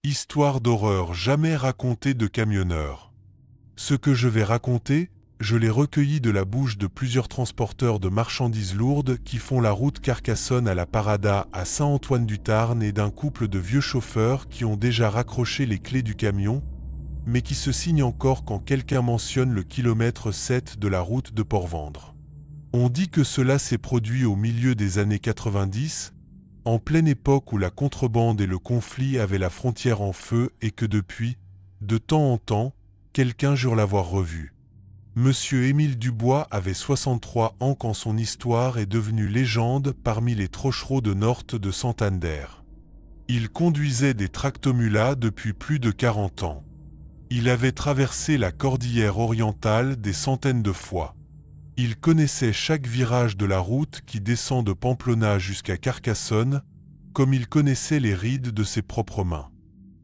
Histoire d'horreur jamais racontée de camionneurs. Ce que je vais raconter, je l'ai recueilli de la bouche de plusieurs transporteurs de marchandises lourdes qui font la route Carcassonne à la Parada à Saint-Antoine-du-Tarn et d'un couple de vieux chauffeurs qui ont déjà raccroché les clés du camion, mais qui se signent encore quand quelqu'un mentionne le kilomètre 7 de la route de Port-Vendre. On dit que cela s'est produit au milieu des années 90, en pleine époque où la contrebande et le conflit avaient la frontière en feu et que depuis, de temps en temps, quelqu'un jure l'avoir revu. Monsieur Émile Dubois avait 63 ans quand son histoire est devenue légende parmi les trochereaux de Norte de Santander. Il conduisait des tractomulas depuis plus de 40 ans. Il avait traversé la cordillère orientale des centaines de fois. Il connaissait chaque virage de la route qui descend de Pamplona jusqu'à Carcassonne, comme il connaissait les rides de ses propres mains.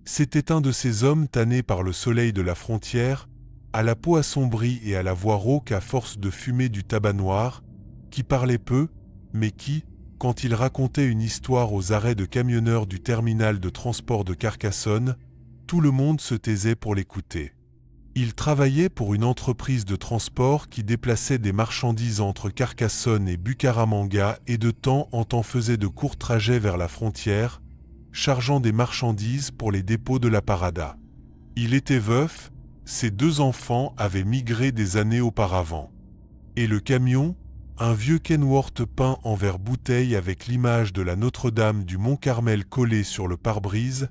C'était un de ces hommes tannés par le soleil de la frontière, à la peau assombrie et à la voix rauque à force de fumer du tabac noir, qui parlait peu, mais qui, quand il racontait une histoire aux arrêts de camionneurs du terminal de transport de Carcassonne, tout le monde se taisait pour l'écouter. Il travaillait pour une entreprise de transport qui déplaçait des marchandises entre Carcassonne et Bucaramanga et de temps en temps faisait de courts trajets vers la frontière, chargeant des marchandises pour les dépôts de la Parada. Il était veuf, ses 2 enfants avaient migré des années auparavant. Et le camion, un vieux Kenworth peint en verre bouteille avec l'image de la Notre-Dame du Mont-Carmel collée sur le pare-brise,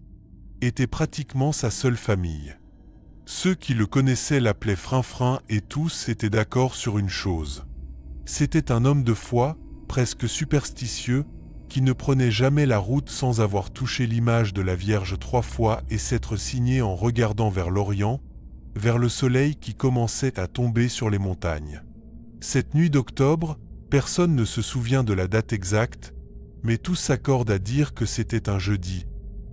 était pratiquement sa seule famille. Ceux qui le connaissaient l'appelaient Frinfrin et tous étaient d'accord sur une chose. C'était un homme de foi, presque superstitieux, qui ne prenait jamais la route sans avoir touché l'image de la Vierge 3 fois et s'être signé en regardant vers l'Orient, vers le soleil qui commençait à tomber sur les montagnes. Cette nuit d'octobre, personne ne se souvient de la date exacte, mais tous s'accordent à dire que c'était un jeudi,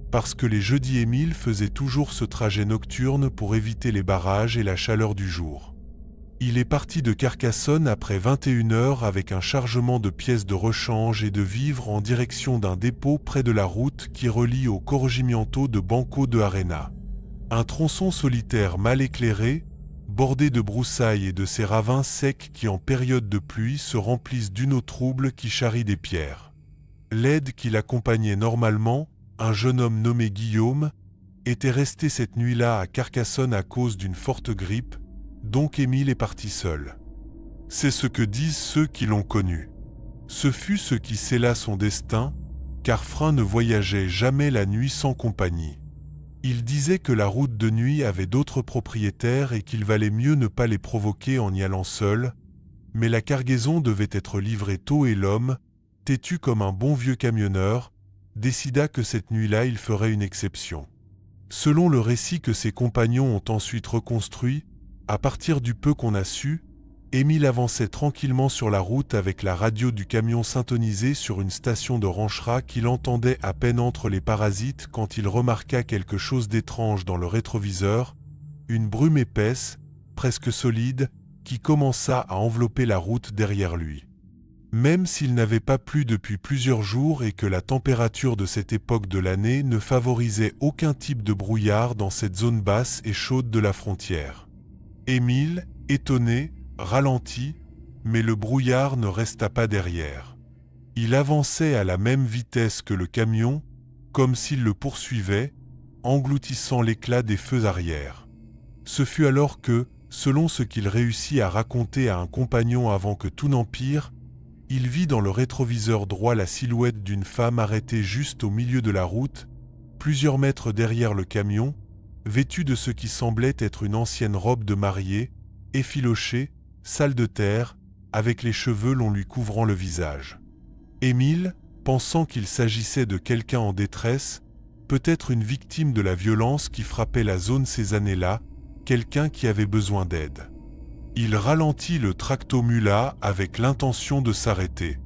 parce que les jeudis Émile faisait toujours ce trajet nocturne pour éviter les barrages et la chaleur du jour. Il est parti de Carcassonne après 21 heures avec un chargement de pièces de rechange et de vivres en direction d'un dépôt près de la route qui relie au corregimiento de Banco de Arena. Un tronçon solitaire mal éclairé, bordé de broussailles et de ces ravins secs qui en période de pluie se remplissent d'une eau trouble qui charrie des pierres. L'aide qui l'accompagnait normalement, un jeune homme nommé Guillaume, était resté cette nuit-là à Carcassonne à cause d'une forte grippe, donc Émile est parti seul. C'est ce que disent ceux qui l'ont connu. Ce fut ce qui scella son destin, car Frin ne voyageait jamais la nuit sans compagnie. Il disait que la route de nuit avait d'autres propriétaires et qu'il valait mieux ne pas les provoquer en y allant seul, mais la cargaison devait être livrée tôt et l'homme, têtu comme un bon vieux camionneur, décida que cette nuit-là il ferait une exception. Selon le récit que ses compagnons ont ensuite reconstruit, à partir du peu qu'on a su, Émile avançait tranquillement sur la route avec la radio du camion syntonisée sur une station de Ranchera qu'il entendait à peine entre les parasites quand il remarqua quelque chose d'étrange dans le rétroviseur, une brume épaisse, presque solide, qui commença à envelopper la route derrière lui. Même s'il n'avait pas plu depuis plusieurs jours et que la température de cette époque de l'année ne favorisait aucun type de brouillard dans cette zone basse et chaude de la frontière. Émile, étonné, ralentit, mais le brouillard ne resta pas derrière. Il avançait à la même vitesse que le camion, comme s'il le poursuivait, engloutissant l'éclat des feux arrière. Ce fut alors que, selon ce qu'il réussit à raconter à un compagnon avant que tout n'empire, il vit dans le rétroviseur droit la silhouette d'une femme arrêtée juste au milieu de la route, plusieurs mètres derrière le camion, vêtue de ce qui semblait être une ancienne robe de mariée, effilochée, sale de terre, avec les cheveux longs lui couvrant le visage. Émile, pensant qu'il s'agissait de quelqu'un en détresse, peut-être une victime de la violence qui frappait la zone ces années-là, quelqu'un qui avait besoin d'aide. Il ralentit le tractomula avec l'intention de s'arrêter.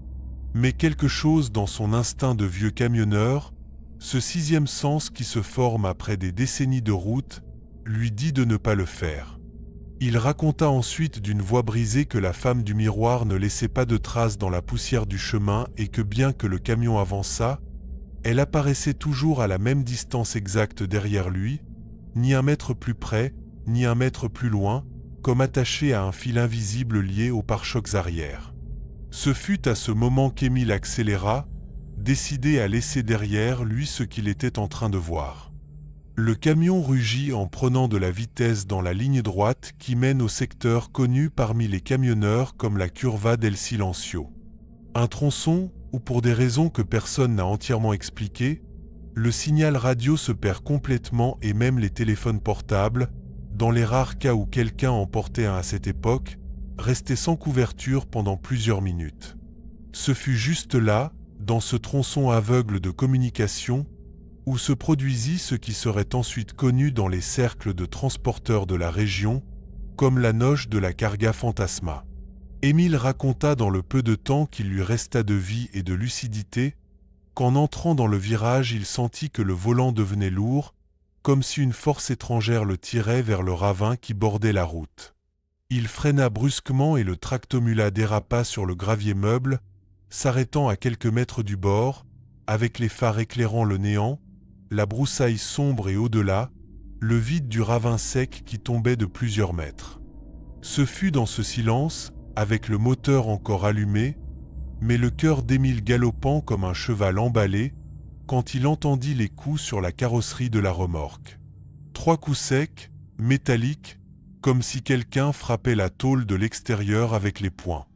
Mais quelque chose dans son instinct de vieux camionneur, ce 6e sens qui se forme après des décennies de route, lui dit de ne pas le faire. Il raconta ensuite d'une voix brisée que la femme du miroir ne laissait pas de traces dans la poussière du chemin et que bien que le camion avançât, Elle apparaissait toujours à la même distance exacte derrière lui, ni 1 mètre plus près, ni 1 mètre plus loin, comme attachée à un fil invisible lié aux pare-chocs arrière. Ce fut à ce moment qu'Émile accéléra, décidé à laisser derrière lui ce qu'il était en train de voir. Le camion rugit en prenant de la vitesse dans la ligne droite qui mène au secteur connu parmi les camionneurs comme la Curva del Silencio. Un tronçon où, pour des raisons que personne n'a entièrement expliquées, le signal radio se perd complètement et même les téléphones portables, dans les rares cas où quelqu'un en portait un à cette époque, restaient sans couverture pendant plusieurs minutes. Ce fut juste là, dans ce tronçon aveugle de communication, où se produisit ce qui serait ensuite connu dans les cercles de transporteurs de la région, comme la noce de la Carga Fantasma. Émile raconta dans le peu de temps qu'il lui resta de vie et de lucidité, qu'en entrant dans le virage il sentit que le volant devenait lourd, comme si une force étrangère le tirait vers le ravin qui bordait la route. Il freina brusquement et le tractomula dérapa sur le gravier meuble, s'arrêtant à quelques mètres du bord, avec les phares éclairant le néant, la broussaille sombre et au-delà, le vide du ravin sec qui tombait de plusieurs mètres. Ce fut dans ce silence, avec le moteur encore allumé, mais le cœur d'Émile galopant comme un cheval emballé, quand il entendit les coups sur la carrosserie de la remorque. 3 coups secs, métalliques, comme si quelqu'un frappait la tôle de l'extérieur avec les poings.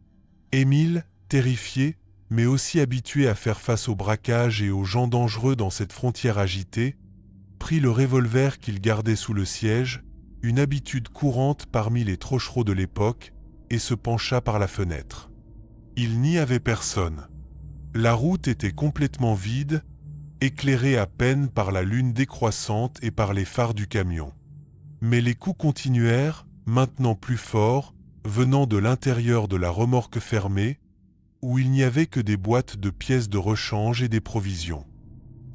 Émile, terrifié, mais aussi habitué à faire face aux braquages et aux gens dangereux dans cette frontière agitée, prit le revolver qu'il gardait sous le siège, une habitude courante parmi les trochereaux de l'époque, et se pencha par la fenêtre. Il n'y avait personne. La route était complètement vide, éclairée à peine par la lune décroissante et par les phares du camion. Mais les coups continuèrent, maintenant plus forts, venant de l'intérieur de la remorque fermée, où il n'y avait que des boîtes de pièces de rechange et des provisions.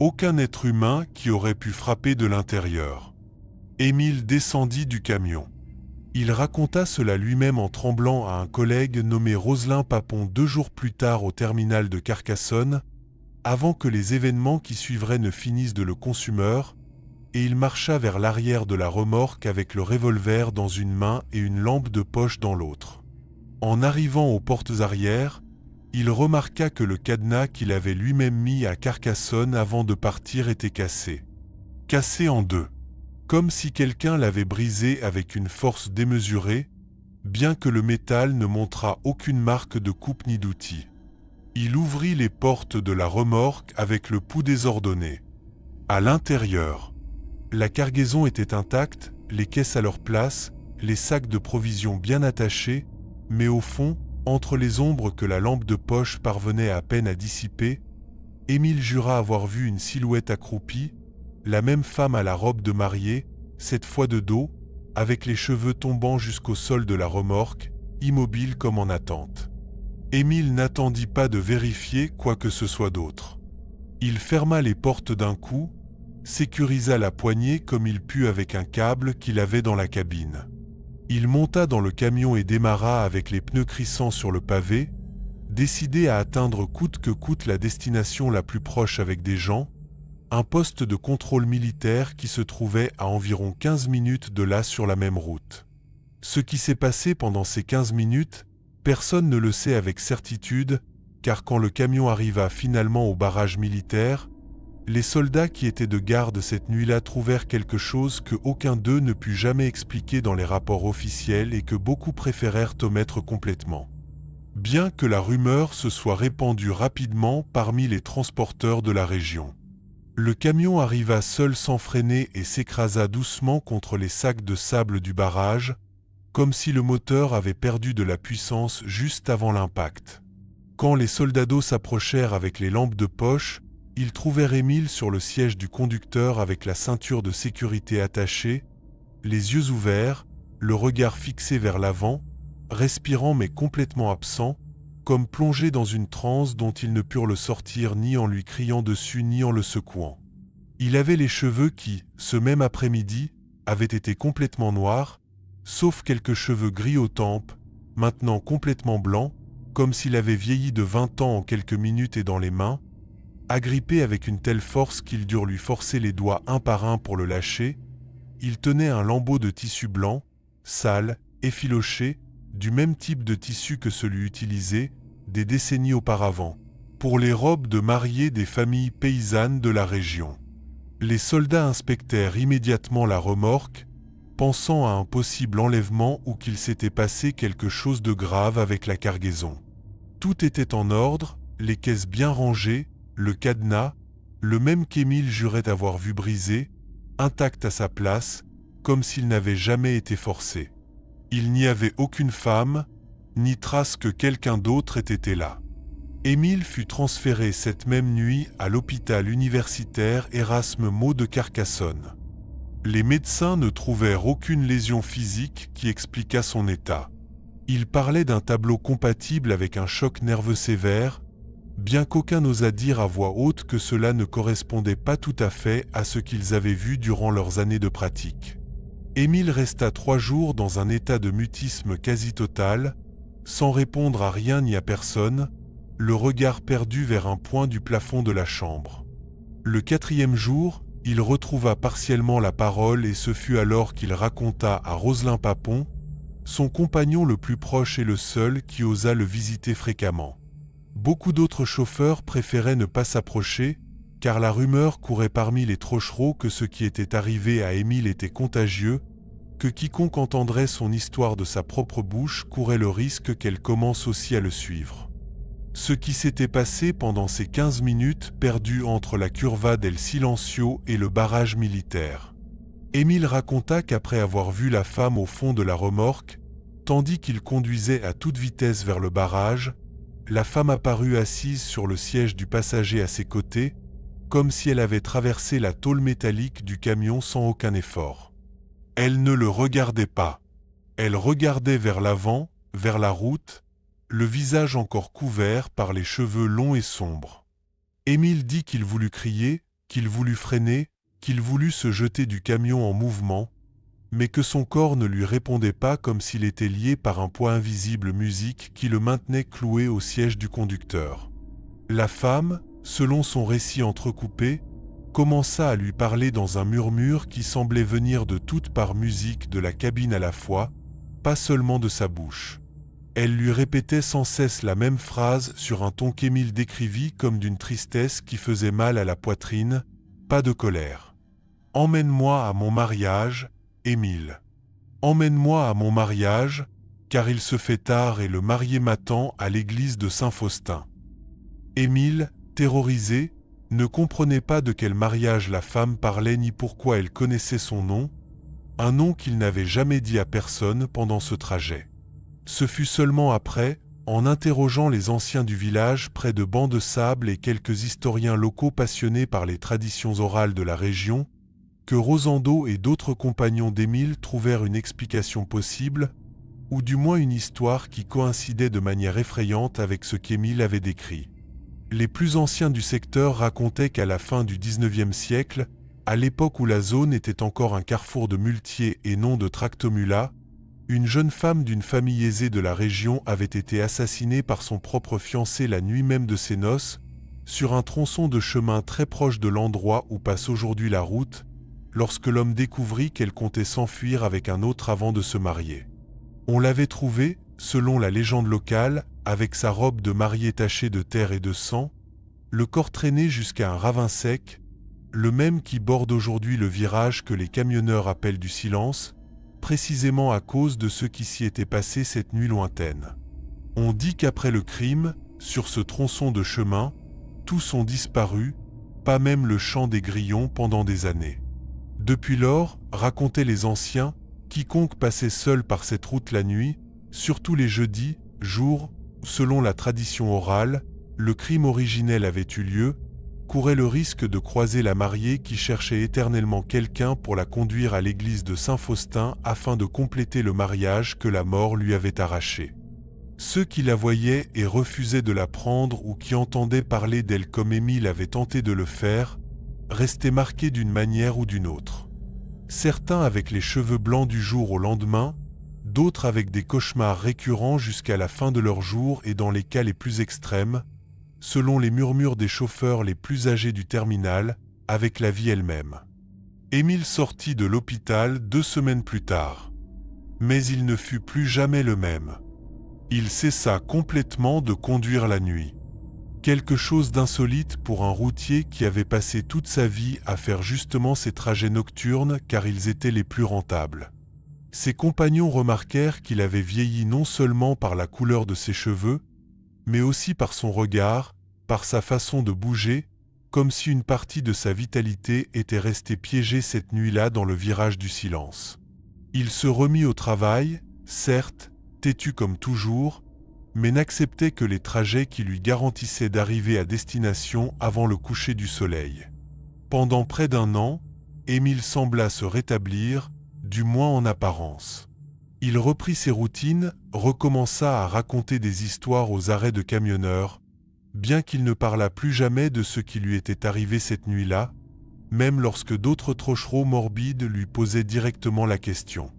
Aucun être humain qui aurait pu frapper de l'intérieur. Émile descendit du camion. Il raconta cela lui-même en tremblant à un collègue nommé Roselin Papon 2 jours plus tard au terminal de Carcassonne, avant que les événements qui suivraient ne finissent de le consumer, et il marcha vers l'arrière de la remorque avec le revolver dans une main et une lampe de poche dans l'autre. En arrivant aux portes arrière, il remarqua que le cadenas qu'il avait lui-même mis à Carcassonne avant de partir était cassé. Cassé en 2. Comme si quelqu'un l'avait brisé avec une force démesurée, bien que le métal ne montrât aucune marque de coupe ni d'outil. Il ouvrit les portes de la remorque avec le pouls désordonné. À l'intérieur, la cargaison était intacte, les caisses à leur place, les sacs de provisions bien attachés, mais au fond, entre les ombres que la lampe de poche parvenait à peine à dissiper, Émile jura avoir vu une silhouette accroupie, la même femme à la robe de mariée, cette fois de dos, avec les cheveux tombant jusqu'au sol de la remorque, immobile comme en attente. Émile n'attendit pas de vérifier quoi que ce soit d'autre. Il ferma les portes d'un coup, sécurisa la poignée comme il put avec un câble qu'il avait dans la cabine. Il monta dans le camion et démarra avec les pneus crissants sur le pavé, décidé à atteindre coûte que coûte la destination la plus proche avec des gens, un poste de contrôle militaire qui se trouvait à environ 15 minutes de là sur la même route. Ce qui s'est passé pendant ces 15 minutes, personne ne le sait avec certitude, car quand le camion arriva finalement au barrage militaire, les soldats qui étaient de garde cette nuit-là trouvèrent quelque chose que aucun d'eux ne put jamais expliquer dans les rapports officiels et que beaucoup préférèrent omettre complètement. Bien que la rumeur se soit répandue rapidement parmi les transporteurs de la région. Le camion arriva seul sans freiner et s'écrasa doucement contre les sacs de sable du barrage, comme si le moteur avait perdu de la puissance juste avant l'impact. Quand les soldados s'approchèrent avec les lampes de poche, ils trouvèrent Émile sur le siège du conducteur avec la ceinture de sécurité attachée, les yeux ouverts, le regard fixé vers l'avant, respirant mais complètement absent, comme plongé dans une transe dont ils ne purent le sortir ni en lui criant dessus ni en le secouant. Il avait les cheveux qui, ce même après-midi, avaient été complètement noirs, sauf quelques cheveux gris aux tempes, maintenant complètement blancs, comme s'il avait vieilli de 20 ans en quelques minutes et dans les mains, Agrippé avec une telle force qu'ils durent lui forcer les doigts un par un pour le lâcher, il tenait un lambeau de tissu blanc, sale, effiloché, du même type de tissu que celui utilisé, des décennies auparavant, pour les robes de mariée des familles paysannes de la région. Les soldats inspectèrent immédiatement la remorque, pensant à un possible enlèvement ou qu'il s'était passé quelque chose de grave avec la cargaison. Tout était en ordre, les caisses bien rangées, le cadenas, le même qu'Émile jurait avoir vu brisé, intact à sa place, comme s'il n'avait jamais été forcé. Il n'y avait aucune femme, ni trace que quelqu'un d'autre ait été là. Émile fut transféré cette même nuit à l'hôpital universitaire Erasme Mau de Carcassonne. Les médecins ne trouvèrent aucune lésion physique qui expliquât son état. Ils parlaient d'un tableau compatible avec un choc nerveux sévère, bien qu'aucun n'osât dire à voix haute que cela ne correspondait pas tout à fait à ce qu'ils avaient vu durant leurs années de pratique. Émile resta 3 jours dans un état de mutisme quasi total, sans répondre à rien ni à personne, le regard perdu vers un point du plafond de la chambre. Le 4e jour, il retrouva partiellement la parole et ce fut alors qu'il raconta à Roselyne Papon, son compagnon le plus proche et le seul qui osa le visiter fréquemment. Beaucoup d'autres chauffeurs préféraient ne pas s'approcher, car la rumeur courait parmi les trochereaux que ce qui était arrivé à Émile était contagieux, que quiconque entendrait son histoire de sa propre bouche courait le risque qu'elle commence aussi à le suivre. Ce qui s'était passé pendant ces 15 minutes perdues entre la Curva del Silencio et le barrage militaire. Émile raconta qu'après avoir vu la femme au fond de la remorque, tandis qu'il conduisait à toute vitesse vers le barrage, la femme apparut assise sur le siège du passager à ses côtés, comme si elle avait traversé la tôle métallique du camion sans aucun effort. Elle ne le regardait pas. Elle regardait vers l'avant, vers la route, le visage encore couvert par les cheveux longs et sombres. Émile dit qu'il voulut crier, qu'il voulut freiner, qu'il voulut se jeter du camion en mouvement, mais que son corps ne lui répondait pas comme s'il était lié par un poids invisible musique qui le maintenait cloué au siège du conducteur. La femme, selon son récit entrecoupé, commença à lui parler dans un murmure qui semblait venir de toutes parts musiques de la cabine à la fois, pas seulement de sa bouche. Elle lui répétait sans cesse la même phrase sur un ton qu'Émile décrivit comme d'une tristesse qui faisait mal à la poitrine, pas de colère. « Emmène-moi à mon mariage, Émile. Emmène-moi à mon mariage, car il se fait tard et le marié m'attend à l'église de Saint-Faustin. » Émile, terrorisé, ne comprenait pas de quel mariage la femme parlait ni pourquoi elle connaissait son nom, un nom qu'il n'avait jamais dit à personne pendant ce trajet. Ce fut seulement après, en interrogeant les anciens du village près de bancs de sable et quelques historiens locaux passionnés par les traditions orales de la région, que Rosando et d'autres compagnons d'Émile trouvèrent une explication possible, ou du moins une histoire qui coïncidait de manière effrayante avec ce qu'Émile avait décrit. Les plus anciens du secteur racontaient qu'à la fin du XIXe siècle, à l'époque où la zone était encore un carrefour de muletiers et non de tractomulats, une jeune femme d'une famille aisée de la région avait été assassinée par son propre fiancé la nuit même de ses noces, sur un tronçon de chemin très proche de l'endroit où passe aujourd'hui la route, lorsque l'homme découvrit qu'elle comptait s'enfuir avec un autre avant de se marier. On l'avait trouvée, selon la légende locale, avec sa robe de mariée tachée de terre et de sang, le corps traîné jusqu'à un ravin sec, le même qui borde aujourd'hui le virage que les camionneurs appellent du silence, précisément à cause de ce qui s'y était passé cette nuit lointaine. On dit qu'après le crime, sur ce tronçon de chemin, tous ont disparu, pas même le chant des grillons pendant des années. Depuis lors, racontaient les anciens, quiconque passait seul par cette route la nuit, surtout les jeudis, jours où, selon la tradition orale, le crime originel avait eu lieu, courait le risque de croiser la mariée qui cherchait éternellement quelqu'un pour la conduire à l'église de Saint-Faustin afin de compléter le mariage que la mort lui avait arraché. Ceux qui la voyaient et refusaient de la prendre ou qui entendaient parler d'elle comme Émile avait tenté de le faire, restaient marqués d'une manière ou d'une autre. Certains avec les cheveux blancs du jour au lendemain, d'autres avec des cauchemars récurrents jusqu'à la fin de leur jour et dans les cas les plus extrêmes, selon les murmures des chauffeurs les plus âgés du terminal, avec la vie elle-même. Émile sortit de l'hôpital 2 semaines plus tard. Mais il ne fut plus jamais le même. Il cessa complètement de conduire la nuit. Quelque chose d'insolite pour un routier qui avait passé toute sa vie à faire justement ces trajets nocturnes car ils étaient les plus rentables. Ses compagnons remarquèrent qu'il avait vieilli non seulement par la couleur de ses cheveux, mais aussi par son regard, par sa façon de bouger, comme si une partie de sa vitalité était restée piégée cette nuit-là dans le virage du silence. Il se remit au travail, certes, têtu comme toujours, mais n'acceptait que les trajets qui lui garantissaient d'arriver à destination avant le coucher du soleil. Pendant près d'1 an, Émile sembla se rétablir, du moins en apparence. Il reprit ses routines, recommença à raconter des histoires aux arrêts de camionneurs, bien qu'il ne parlât plus jamais de ce qui lui était arrivé cette nuit-là, même lorsque d'autres trochereaux morbides lui posaient directement la question.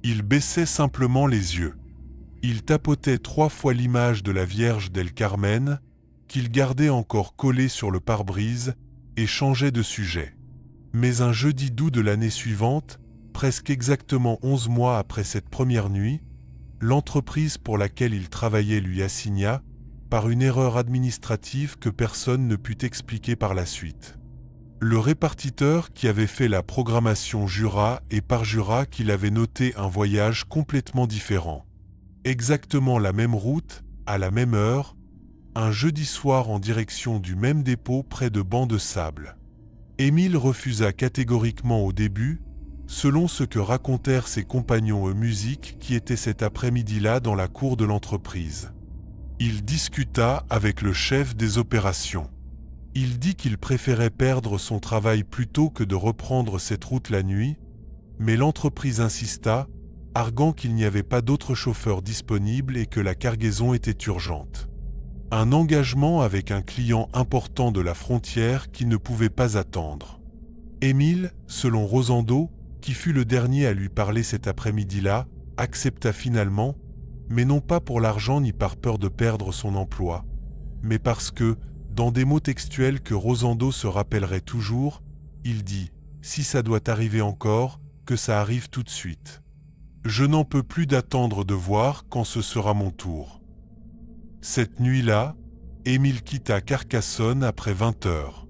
Il baissait simplement les yeux. Il tapotait 3 fois l'image de la Vierge del Carmen, qu'il gardait encore collée sur le pare-brise, et changeait de sujet. Mais un jeudi d'août de l'année suivante, presque exactement 11 mois après cette première nuit, l'entreprise pour laquelle il travaillait lui assigna, par une erreur administrative que personne ne put expliquer par la suite. Le répartiteur qui avait fait la programmation jura et parjura qu'il avait noté un voyage complètement différent. Exactement la même route, à la même heure, un jeudi soir en direction du même dépôt près de bancs de sable. Émile refusa catégoriquement au début, selon ce que racontèrent ses compagnons musique qui étaient cet après-midi-là dans la cour de l'entreprise. Il discuta avec le chef des opérations. Il dit qu'il préférait perdre son travail plutôt que de reprendre cette route la nuit, mais l'entreprise insista, arguant qu'il n'y avait pas d'autres chauffeurs disponibles et que la cargaison était urgente. Un engagement avec un client important de la frontière qui ne pouvait pas attendre. Émile, selon Rosando, qui fut le dernier à lui parler cet après-midi-là, accepta finalement, mais non pas pour l'argent ni par peur de perdre son emploi, mais parce que, dans des mots textuels que Rosando se rappellerait toujours, il dit « Si ça doit arriver encore, que ça arrive tout de suite. Je n'en peux plus d'attendre de voir quand ce sera mon tour. » Cette nuit-là, Émile quitta Carcassonne après 20 heures.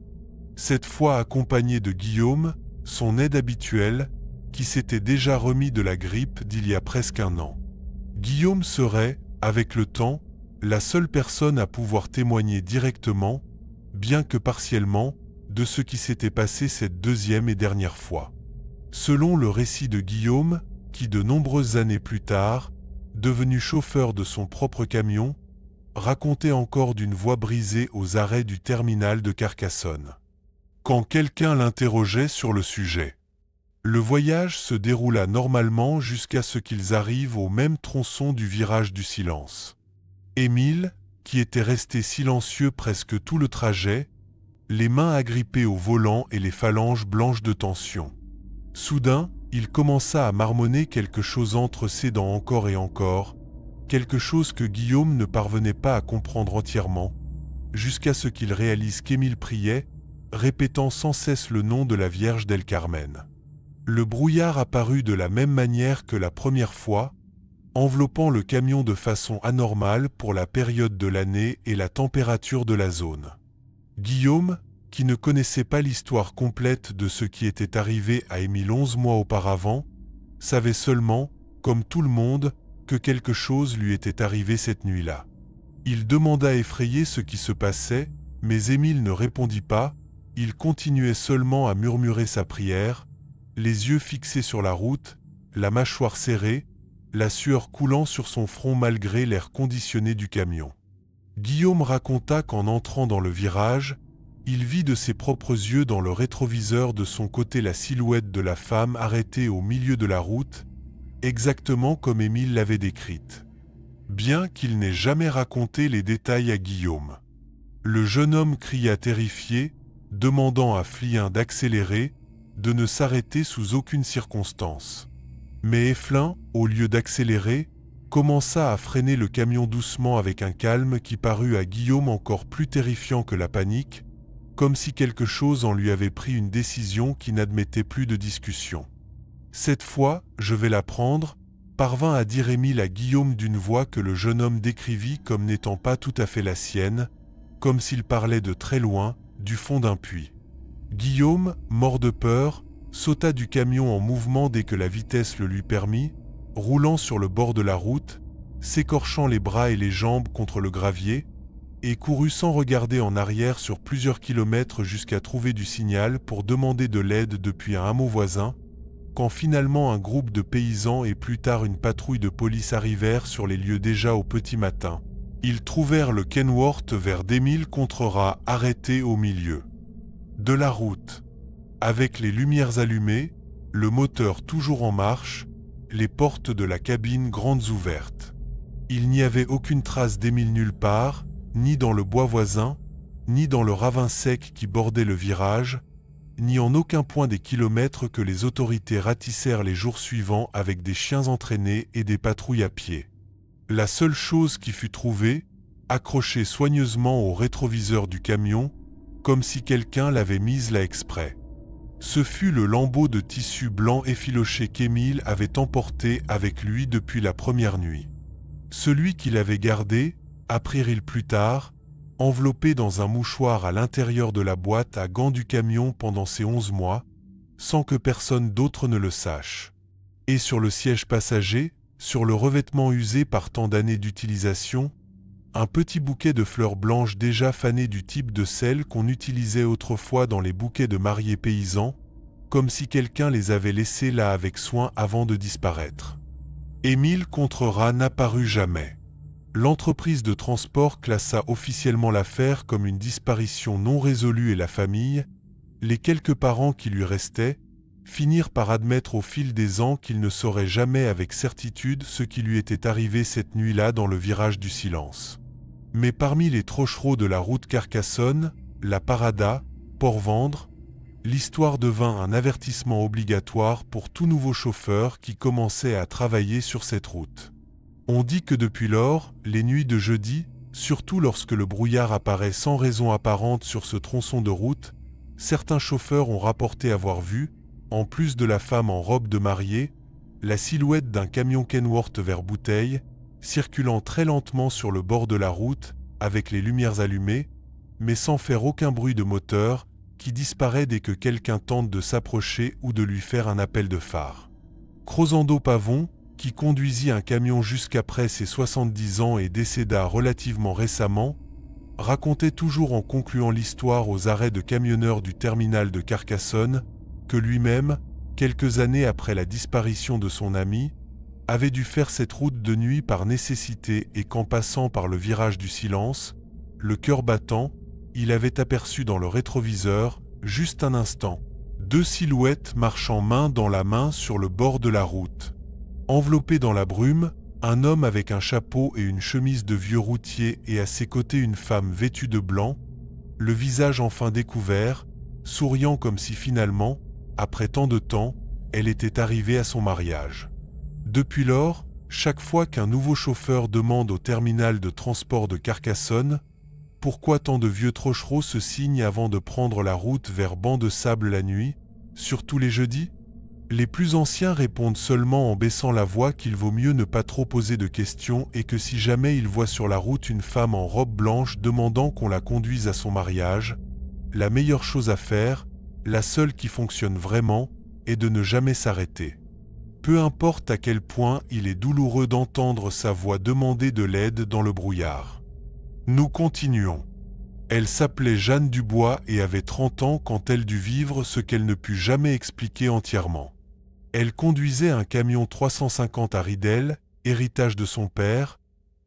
Cette fois accompagné de Guillaume, son aide habituel, qui s'était déjà remis de la grippe d'il y a presque 1 an. Guillaume serait, avec le temps, la seule personne à pouvoir témoigner directement, bien que partiellement, de ce qui s'était passé cette 2e et dernière fois. Selon le récit de Guillaume, qui de nombreuses années plus tard, devenu chauffeur de son propre camion, racontait encore d'une voix brisée aux arrêts du terminal de Carcassonne. Quand quelqu'un l'interrogeait sur le sujet. Le voyage se déroula normalement jusqu'à ce qu'ils arrivent au même tronçon du virage du silence. Émile, qui était resté silencieux presque tout le trajet, les mains agrippées au volant et les phalanges blanches de tension. Soudain, il commença à marmonner quelque chose entre ses dents encore et encore, quelque chose que Guillaume ne parvenait pas à comprendre entièrement, jusqu'à ce qu'il réalise qu'Émile priait, répétant sans cesse le nom de la Vierge del Carmen. Le brouillard apparut de la même manière que la première fois, enveloppant le camion de façon anormale pour la période de l'année et la température de la zone. Guillaume, qui ne connaissait pas l'histoire complète de ce qui était arrivé à Émile 11 mois auparavant, savait seulement, comme tout le monde, que quelque chose lui était arrivé cette nuit-là. Il demanda effrayé ce qui se passait, mais Émile ne répondit pas, il continuait seulement à murmurer sa prière, les yeux fixés sur la route, la mâchoire serrée, la sueur coulant sur son front malgré l'air conditionné du camion. Guillaume raconta qu'en entrant dans le virage, il vit de ses propres yeux dans le rétroviseur de son côté la silhouette de la femme arrêtée au milieu de la route, exactement comme Émile l'avait décrite. Bien qu'il n'ait jamais raconté les détails à Guillaume. Le jeune homme cria terrifié, demandant à Fliin d'accélérer, de ne s'arrêter sous aucune circonstance. Mais Eflin, au lieu d'accélérer, commença à freiner le camion doucement avec un calme qui parut à Guillaume encore plus terrifiant que la panique, comme si quelque chose en lui avait pris une décision qui n'admettait plus de discussion. « Cette fois, je vais la prendre », parvint à dire Émile à Guillaume d'une voix que le jeune homme décrivit comme n'étant pas tout à fait la sienne, comme s'il parlait de très loin, du fond d'un puits. Guillaume, mort de peur, sauta du camion en mouvement dès que la vitesse le lui permit, roulant sur le bord de la route, s'écorchant les bras et les jambes contre le gravier, et courut sans regarder en arrière sur plusieurs kilomètres jusqu'à trouver du signal pour demander de l'aide depuis un hameau voisin, quand finalement un groupe de paysans et plus tard une patrouille de police arrivèrent sur les lieux déjà au petit matin. Ils trouvèrent le Kenworth vert d'Émile Contreras arrêté au milieu de la route, avec les lumières allumées, le moteur toujours en marche, les portes de la cabine grandes ouvertes. Il n'y avait aucune trace d'Émile nulle part, ni dans le bois voisin, ni dans le ravin sec qui bordait le virage, ni en aucun point des kilomètres que les autorités ratissèrent les jours suivants avec des chiens entraînés et des patrouilles à pied. La seule chose qui fut trouvée, accrochée soigneusement au rétroviseur du camion, comme si quelqu'un l'avait mise là exprès. Ce fut le lambeau de tissu blanc effiloché qu'Émile avait emporté avec lui depuis la première nuit. Celui qu'il avait gardé, apprirent-ils plus tard, enveloppé dans un mouchoir à l'intérieur de la boîte à gants du camion pendant ces 11 mois, sans que personne d'autre ne le sache. Et sur le siège passager, sur le revêtement usé par tant d'années d'utilisation, un petit bouquet de fleurs blanches déjà fanées du type de celles qu'on utilisait autrefois dans les bouquets de mariés paysans, comme si quelqu'un les avait laissées là avec soin avant de disparaître. Émile Contreras n'apparut jamais. L'entreprise de transport classa officiellement l'affaire comme une disparition non résolue et la famille, les quelques parents qui lui restaient, finirent par admettre au fil des ans qu'ils ne sauraient jamais avec certitude ce qui lui était arrivé cette nuit-là dans le virage du silence. Mais parmi les trochereaux de la route Carcassonne, la Parada, Port-Vendre, l'histoire devint un avertissement obligatoire pour tout nouveau chauffeur qui commençait à travailler sur cette route. On dit que depuis lors, les nuits de jeudi, surtout lorsque le brouillard apparaît sans raison apparente sur ce tronçon de route, certains chauffeurs ont rapporté avoir vu, en plus de la femme en robe de mariée, la silhouette d'un camion Kenworth vert bouteille, circulant très lentement sur le bord de la route, avec les lumières allumées, mais sans faire aucun bruit de moteur, qui disparaît dès que quelqu'un tente de s'approcher ou de lui faire un appel de phare. Crosando Pavon, qui conduisit un camion jusqu'après ses 70 ans et décéda relativement récemment, racontait toujours en concluant l'histoire aux arrêts de camionneurs du terminal de Carcassonne, que lui-même, quelques années après la disparition de son ami, avait dû faire cette route de nuit par nécessité et qu'en passant par le virage du silence, le cœur battant, il avait aperçu dans le rétroviseur, juste un instant, deux silhouettes marchant main dans la main sur le bord de la route. Enveloppé dans la brume, un homme avec un chapeau et une chemise de vieux routier et à ses côtés une femme vêtue de blanc, le visage enfin découvert, souriant comme si finalement, après tant de temps, elle était arrivée à son mariage. Depuis lors, chaque fois qu'un nouveau chauffeur demande au terminal de transport de Carcassonne pourquoi tant de vieux trochereaux se signent avant de prendre la route vers bancs de sable la nuit, surtout les jeudis, les plus anciens répondent seulement en baissant la voix qu'il vaut mieux ne pas trop poser de questions et que si jamais ils voient sur la route une femme en robe blanche demandant qu'on la conduise à son mariage, la meilleure chose à faire, la seule qui fonctionne vraiment, est de ne jamais s'arrêter. Peu importe à quel point il est douloureux d'entendre sa voix demander de l'aide dans le brouillard. Nous continuons. Elle s'appelait Jeanne Dubois et avait 30 ans quand elle dut vivre ce qu'elle ne put jamais expliquer entièrement. Elle conduisait un camion 350 à Ridel, héritage de son père,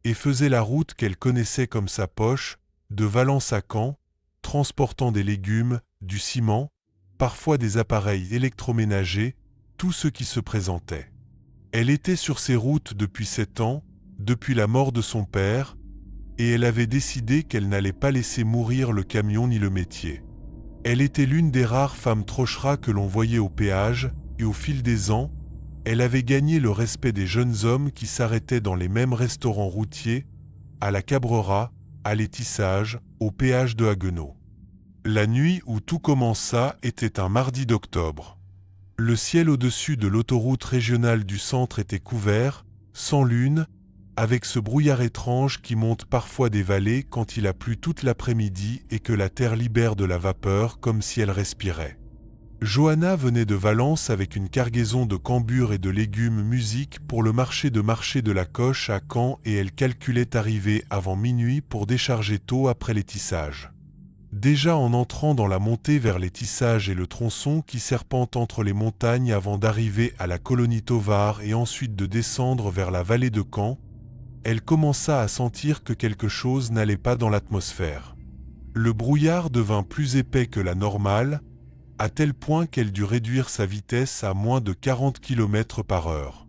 et faisait la route qu'elle connaissait comme sa poche, de Valence à Caen, transportant des légumes, du ciment, parfois des appareils électroménagers, tout ce qui se présentait. Elle était sur ces routes depuis 7 ans, depuis la mort de son père, et elle avait décidé qu'elle n'allait pas laisser mourir le camion ni le métier. Elle était l'une des rares femmes trocheras que l'on voyait au péage, et au fil des ans, Elle avait gagné le respect des jeunes hommes qui s'arrêtaient dans les mêmes restaurants routiers, à la Cabrera, à l'Étissage, au péage de Haguenau. La nuit où tout commença était un mardi d'octobre. Le ciel au-dessus de l'autoroute régionale du centre était couvert, sans lune, avec ce brouillard étrange qui monte parfois des vallées quand il a plu toute l'après-midi et que la terre libère de la vapeur comme si elle respirait. Johanna venait de Valence avec une cargaison de cambure et de légumes musiques pour le marché de la Coche à Caen et elle calculait arriver avant minuit pour décharger tôt après les tissages. Déjà en entrant dans la montée vers les tissages et le tronçon qui serpente entre les montagnes avant d'arriver à la colonie Tovar et ensuite de descendre vers la vallée de Caen, elle commença à sentir que quelque chose n'allait pas dans l'atmosphère. Le brouillard devint plus épais que la normale, à tel point qu'elle dut réduire sa vitesse à moins de 40 km/h.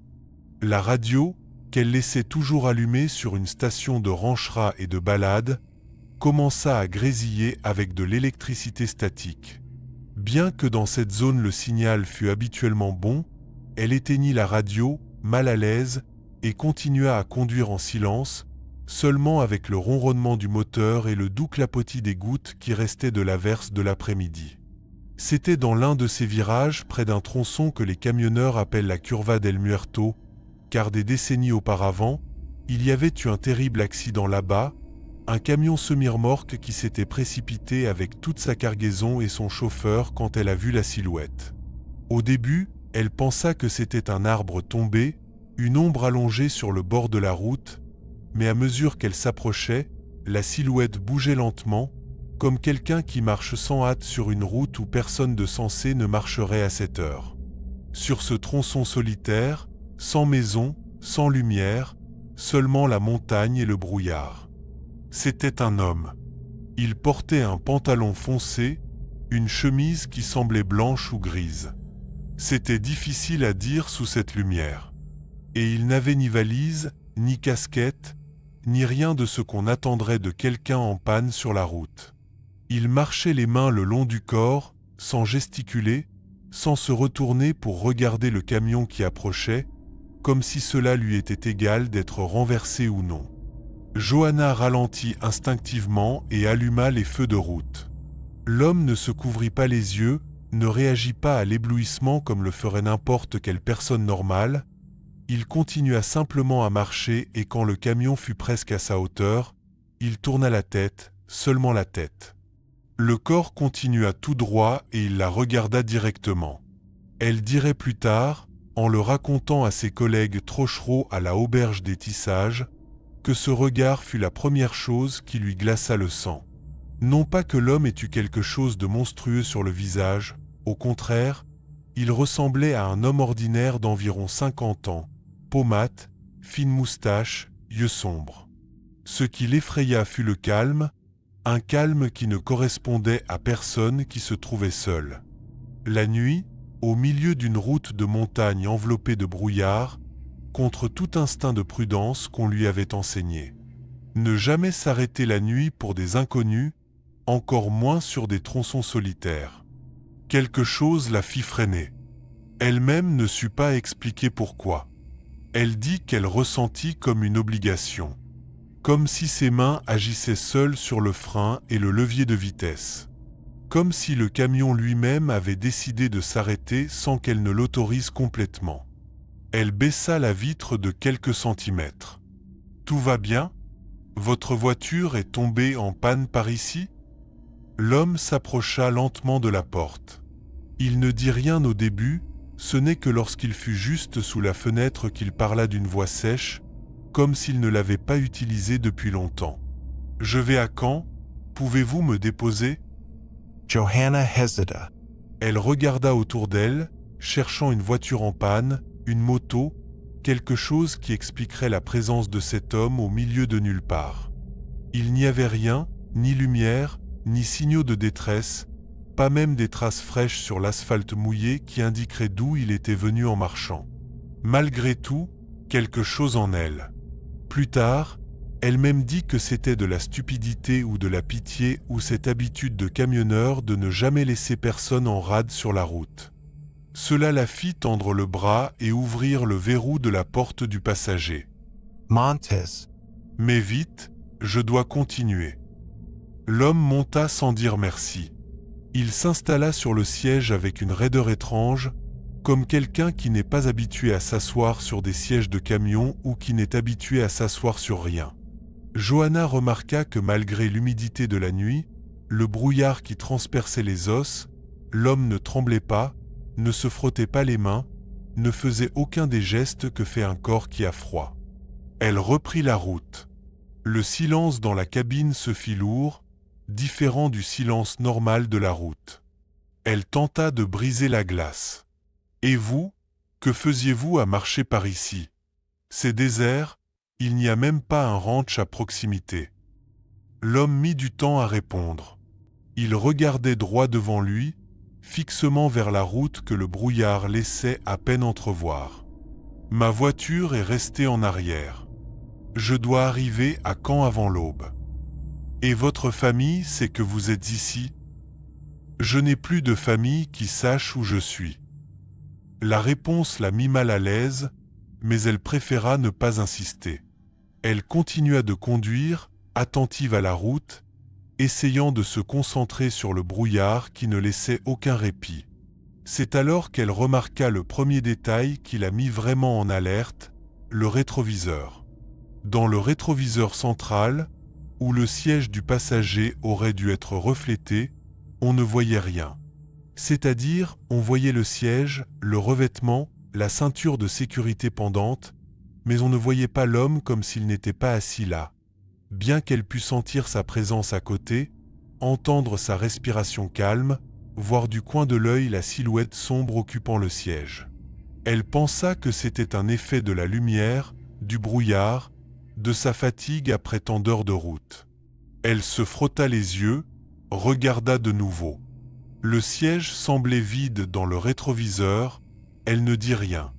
La radio, qu'elle laissait toujours allumée sur une station de rancheras et de balade, commença à grésiller avec de l'électricité statique. Bien que dans cette zone le signal fût habituellement bon, elle éteignit la radio, mal à l'aise, et continua à conduire en silence, seulement avec le ronronnement du moteur et le doux clapotis des gouttes qui restaient de l'averse de l'après-midi. C'était dans l'un de ces virages près d'un tronçon que les camionneurs appellent la Curva del Muerto, car des décennies auparavant, il y avait eu un terrible accident là-bas, un camion semi-remorque qui s'était précipité avec toute sa cargaison et son chauffeur quand elle a vu la silhouette. Au début, elle pensa que c'était un arbre tombé, une ombre allongée sur le bord de la route, mais à mesure qu'elle s'approchait, la silhouette bougeait lentement, comme quelqu'un qui marche sans hâte sur une route où personne de sensé ne marcherait à cette heure. Sur ce tronçon solitaire, sans maison, sans lumière, seulement la montagne et le brouillard. C'était un homme. Il portait un pantalon foncé, une chemise qui semblait blanche ou grise. C'était difficile à dire sous cette lumière. Et il n'avait ni valise, ni casquette, ni rien de ce qu'on attendrait de quelqu'un en panne sur la route. Il marchait les mains le long du corps, sans gesticuler, sans se retourner pour regarder le camion qui approchait, comme si cela lui était égal d'être renversé ou non. Johanna ralentit instinctivement et alluma les feux de route. L'homme ne se couvrit pas les yeux, ne réagit pas à l'éblouissement comme le ferait n'importe quelle personne normale. Il continua simplement à marcher et quand le camion fut presque à sa hauteur, il tourna la tête, seulement la tête. Le corps continua tout droit et il la regarda directement. Elle dirait plus tard, en le racontant à ses collègues Trochereau à la auberge des Tissages, que ce regard fut la première chose qui lui glaça le sang. Non pas que l'homme ait eu quelque chose de monstrueux sur le visage, au contraire, il ressemblait à un homme ordinaire d'environ 50 ans, peau mate, fine moustache, yeux sombres. Ce qui l'effraya fut le calme, un calme qui ne correspondait à personne qui se trouvait seul. La nuit, au milieu d'une route de montagne enveloppée de brouillard, contre tout instinct de prudence qu'on lui avait enseigné. Ne jamais s'arrêter la nuit pour des inconnus, encore moins sur des tronçons solitaires. Quelque chose la fit freiner. Elle-même ne sut pas expliquer pourquoi. Elle dit qu'elle ressentit comme une obligation, comme si ses mains agissaient seules sur le frein et le levier de vitesse, comme si le camion lui-même avait décidé de s'arrêter sans qu'elle ne l'autorise complètement. Elle baissa la vitre de quelques centimètres. « Tout va bien ? Votre voiture est tombée en panne par ici ?» L'homme s'approcha lentement de la porte. Il ne dit rien au début, ce n'est que lorsqu'il fut juste sous la fenêtre qu'il parla d'une voix sèche, comme s'il ne l'avait pas utilisée depuis longtemps. « Je vais à Caen, pouvez-vous me déposer ?» Johanna hesita. Elle regarda autour d'elle, cherchant une voiture en panne, une moto, quelque chose qui expliquerait la présence de cet homme au milieu de nulle part. Il n'y avait rien, ni lumière, ni signaux de détresse, pas même des traces fraîches sur l'asphalte mouillé qui indiqueraient d'où il était venu en marchant. Malgré tout, quelque chose en elle. Plus tard, elle-même dit que c'était de la stupidité ou de la pitié ou cette habitude de camionneur de ne jamais laisser personne en rade sur la route. Cela la fit tendre le bras et ouvrir le verrou de la porte du passager. Montez. Mais vite, je dois continuer. L'homme monta sans dire merci. Il s'installa sur le siège avec une raideur étrange, comme quelqu'un qui n'est pas habitué à s'asseoir sur des sièges de camion ou qui n'est habitué à s'asseoir sur rien. Johanna remarqua que malgré l'humidité de la nuit, le brouillard qui transperçait les os, l'homme ne tremblait pas, ne se frottait pas les mains, ne faisait aucun des gestes que fait un corps qui a froid. Elle reprit la route. Le silence dans la cabine se fit lourd, différent du silence normal de la route. Elle tenta de briser la glace. « Et vous, que faisiez-vous à marcher par ici? C'est désert, il n'y a même pas un ranch à proximité. » L'homme mit du temps à répondre. Il regardait droit devant lui, fixement vers la route que le brouillard laissait à peine entrevoir. « Ma voiture est restée en arrière. Je dois arriver à Caen avant l'aube. Et votre famille sait que vous êtes ici? Je n'ai plus de famille qui sache où je suis. » La réponse la mit mal à l'aise, mais elle préféra ne pas insister. Elle continua de conduire, attentive à la route, essayant de se concentrer sur le brouillard qui ne laissait aucun répit. C'est alors qu'elle remarqua le premier détail qui la mit vraiment en alerte, le rétroviseur. Dans le rétroviseur central, où le siège du passager aurait dû être reflété, on ne voyait rien. C'est-à-dire, on voyait le siège, le revêtement, la ceinture de sécurité pendante, mais on ne voyait pas l'homme comme s'il n'était pas assis là. Bien qu'elle pût sentir sa présence à côté, entendre sa respiration calme, voir du coin de l'œil la silhouette sombre occupant le siège. Elle pensa que c'était un effet de la lumière, du brouillard, de sa fatigue après tant d'heures de route. Elle se frotta les yeux, regarda de nouveau. Le siège semblait vide dans le rétroviseur, elle ne dit rien.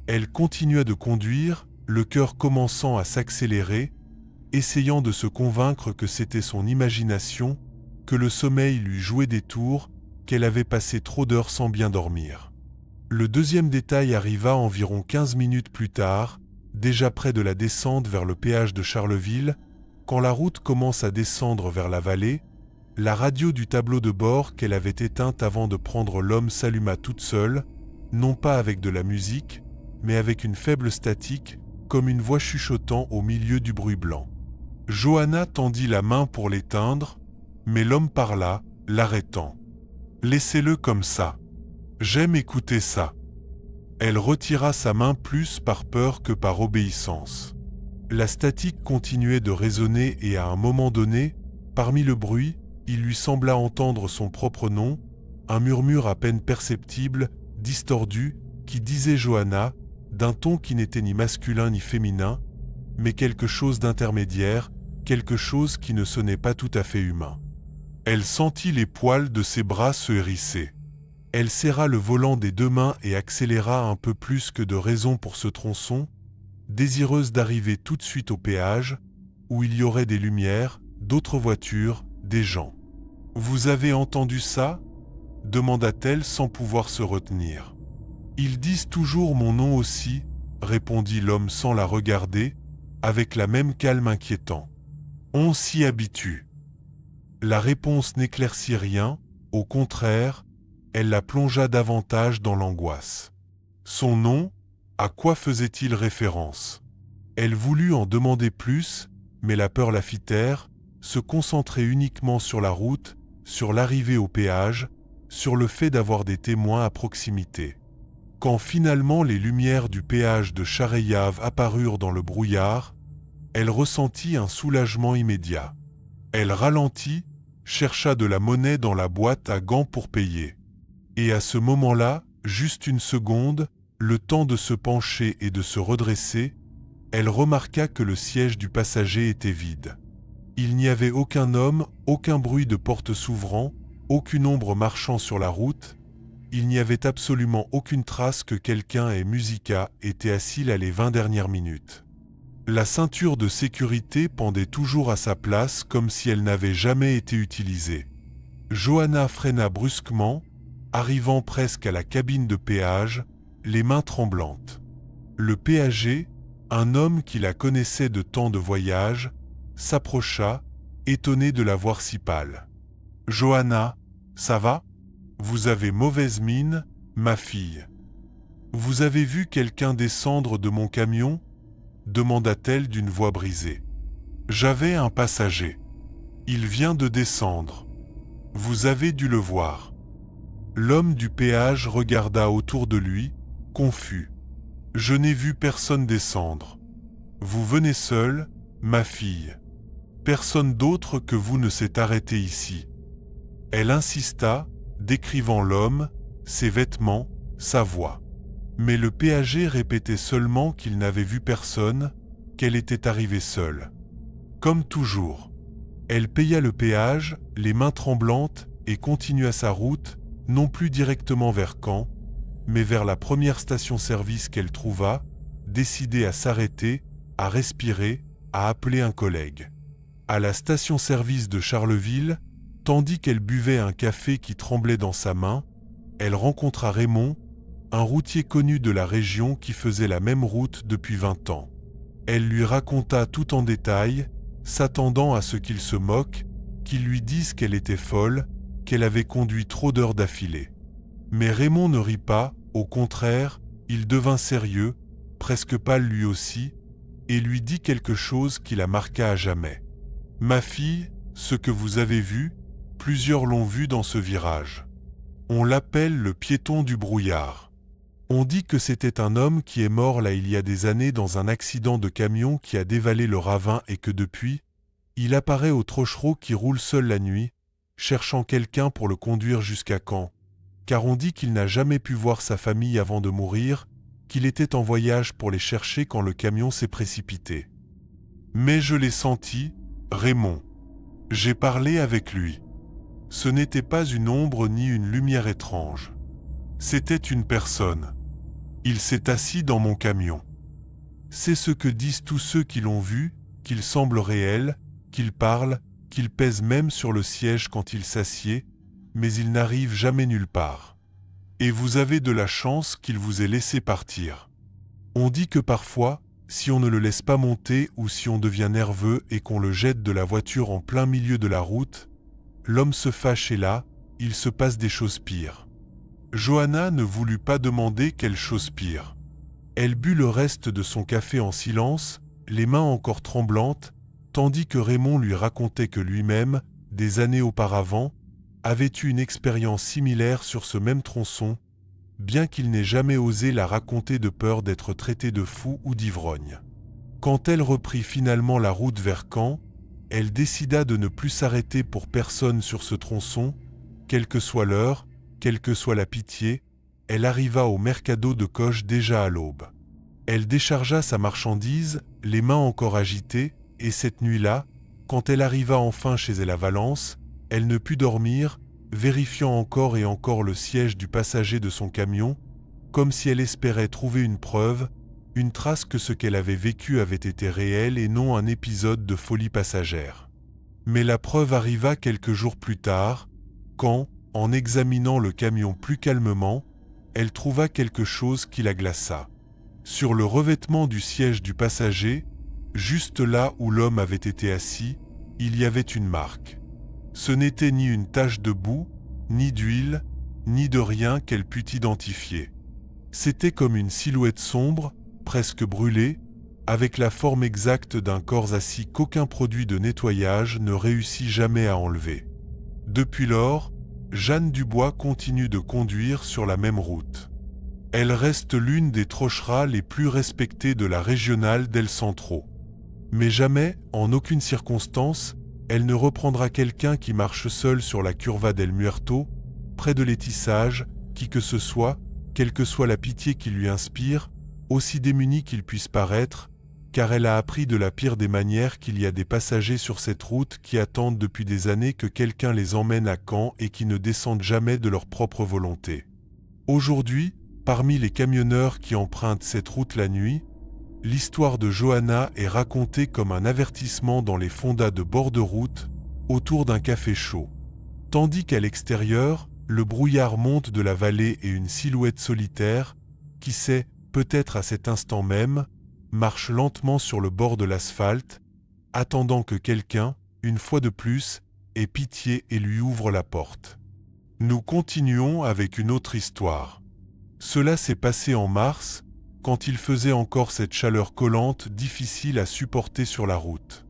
Elle continua de conduire, le cœur commençant à s'accélérer, essayant de se convaincre que c'était son imagination, que le sommeil lui jouait des tours, qu'elle avait passé trop d'heures sans bien dormir. Le deuxième détail arriva environ 15 minutes plus tard, déjà près de la descente vers le péage de Charleville, quand la route commence à descendre vers la vallée, la radio du tableau de bord qu'elle avait éteinte avant de prendre l'homme s'alluma toute seule, non pas avec de la musique, mais avec une faible statique, comme une voix chuchotant au milieu du bruit blanc. Johanna tendit la main pour l'éteindre, mais l'homme parla, l'arrêtant. « Laissez-le comme ça. J'aime écouter ça. » Elle retira sa main plus par peur que par obéissance. La statique continuait de résonner et à un moment donné, parmi le bruit, il lui sembla entendre son propre nom, un murmure à peine perceptible, distordu, qui disait Johanna, d'un ton qui n'était ni masculin ni féminin, mais quelque chose d'intermédiaire, quelque chose qui ne sonnait pas tout à fait humain. Elle sentit les poils de ses bras se hérisser. Elle serra le volant des deux mains et accéléra un peu plus que de raison pour ce tronçon, désireuse d'arriver tout de suite au péage, où il y aurait des lumières, d'autres voitures, des gens. « Vous avez entendu ça ?» demanda-t-elle sans pouvoir se retenir. « Ils disent toujours mon nom aussi, » répondit l'homme sans la regarder, avec la même calme inquiétant. « On s'y habitue. » La réponse n'éclaircit rien, au contraire, elle la plongea davantage dans l'angoisse. Son nom, à quoi faisait-il référence? Elle voulut en demander plus, mais la peur la fit taire, se concentrer uniquement sur la route, sur l'arrivée au péage, sur le fait d'avoir des témoins à proximité. Quand finalement les lumières du péage de Chareillave apparurent dans le brouillard, elle ressentit un soulagement immédiat. Elle ralentit, chercha de la monnaie dans la boîte à gants pour payer. Et à ce moment-là, juste une seconde, le temps de se pencher et de se redresser, elle remarqua que le siège du passager était vide. Il n'y avait aucun homme, aucun bruit de porte s'ouvrant, aucune ombre marchant sur la route. Il n'y avait absolument aucune trace que quelqu'un et Musica étaient assis là les 20 dernières minutes. La ceinture de sécurité pendait toujours à sa place comme si elle n'avait jamais été utilisée. Johanna freina brusquement, arrivant presque à la cabine de péage, les mains tremblantes. Le péager, un homme qui la connaissait de tant de voyages, s'approcha, étonné de la voir si pâle. « Johanna, ça va ? Vous avez mauvaise mine, ma fille. Vous avez vu quelqu'un descendre de mon camion ? Demanda-t-elle d'une voix brisée. J'avais un passager. Il vient de descendre. Vous avez dû le voir. L'homme du péage regarda autour de lui, confus. Je n'ai vu personne descendre. Vous venez seule, ma fille. Personne d'autre que vous ne s'est arrêté ici. Elle insista, décrivant l'homme, ses vêtements, sa voix. Mais le péager répétait seulement qu'il n'avait vu personne, qu'elle était arrivée seule. Comme toujours. Elle paya le péage, les mains tremblantes, et continua sa route, non plus directement vers Caen, mais vers la première station-service qu'elle trouva, décidée à s'arrêter, à respirer, à appeler un collègue. À la station-service de Charleville, tandis qu'elle buvait un café qui tremblait dans sa main, elle rencontra Raymond, un routier connu de la région qui faisait la même route depuis 20 ans. Elle lui raconta tout en détail, s'attendant à ce qu'il se moque, qu'il lui dise qu'elle était folle, qu'elle avait conduit trop d'heures d'affilée. Mais Raymond ne rit pas, au contraire, il devint sérieux, presque pâle lui aussi, et lui dit quelque chose qui la marqua à jamais. « Ma fille, ce que vous avez vu, plusieurs l'ont vu dans ce virage. On l'appelle le piéton du brouillard. On dit que c'était un homme qui est mort là il y a des années dans un accident de camion qui a dévalé le ravin et que depuis, il apparaît au Trochereau qui roule seul la nuit, cherchant quelqu'un pour le conduire jusqu'à Caen, car on dit qu'il n'a jamais pu voir sa famille avant de mourir, qu'il était en voyage pour les chercher quand le camion s'est précipité. Mais je l'ai senti, Raymond. J'ai parlé avec lui. Ce n'était pas une ombre ni une lumière étrange. C'était une personne. Il s'est assis dans mon camion. C'est ce que disent tous ceux qui l'ont vu, qu'il semble réel, qu'il parle, qu'il pèse même sur le siège quand il s'assied, mais il n'arrive jamais nulle part. Et vous avez de la chance qu'il vous ait laissé partir. On dit que parfois, si on ne le laisse pas monter ou si on devient nerveux et qu'on le jette de la voiture en plein milieu de la route, l'homme se fâche et là, il se passe des choses pires. Johanna ne voulut pas demander quelle chose pire. Elle but le reste de son café en silence, les mains encore tremblantes, tandis que Raymond lui racontait que lui-même, des années auparavant, avait eu une expérience similaire sur ce même tronçon, bien qu'il n'ait jamais osé la raconter de peur d'être traité de fou ou d'ivrogne. Quand elle reprit finalement la route vers Caen, elle décida de ne plus s'arrêter pour personne sur ce tronçon, quelle que soit l'heure, quelle que soit la pitié, elle arriva au Mercado de Coche déjà à l'aube. Elle déchargea sa marchandise, les mains encore agitées, et cette nuit-là, quand elle arriva enfin chez elle à Valence, elle ne put dormir, vérifiant encore et encore le siège du passager de son camion, comme si elle espérait trouver une preuve, une trace que ce qu'elle avait vécu avait été réel et non un épisode de folie passagère. Mais la preuve arriva quelques jours plus tard, quand, en examinant le camion plus calmement, elle trouva quelque chose qui la glaça. Sur le revêtement du siège du passager, juste là où l'homme avait été assis, il y avait une marque. Ce n'était ni une tache de boue, ni d'huile, ni de rien qu'elle pût identifier. C'était comme une silhouette sombre, presque brûlée, avec la forme exacte d'un corps assis qu'aucun produit de nettoyage ne réussit jamais à enlever. Depuis lors, Jeanne Dubois continue de conduire sur la même route. Elle reste l'une des trocheras les plus respectées de la régionale d'El Centro. Mais jamais, en aucune circonstance, elle ne reprendra quelqu'un qui marche seul sur la curva del Muerto, près de l'étissage, qui que ce soit, quelle que soit la pitié qui lui inspire, aussi démuni qu'il puisse paraître, car elle a appris de la pire des manières qu'il y a des passagers sur cette route qui attendent depuis des années que quelqu'un les emmène à Caen et qui ne descendent jamais de leur propre volonté. Aujourd'hui, parmi les camionneurs qui empruntent cette route la nuit, l'histoire de Johanna est racontée comme un avertissement dans les fondas de bord de route, autour d'un café chaud. Tandis qu'à l'extérieur, Le brouillard monte de la vallée et une silhouette solitaire, qui sait, peut-être à cet instant même, marche lentement sur le bord de l'asphalte, attendant que quelqu'un, une fois de plus, ait pitié et lui ouvre la porte. Nous continuons avec une autre histoire. Cela s'est passé en mars, quand il faisait encore cette chaleur collante difficile à supporter sur la route.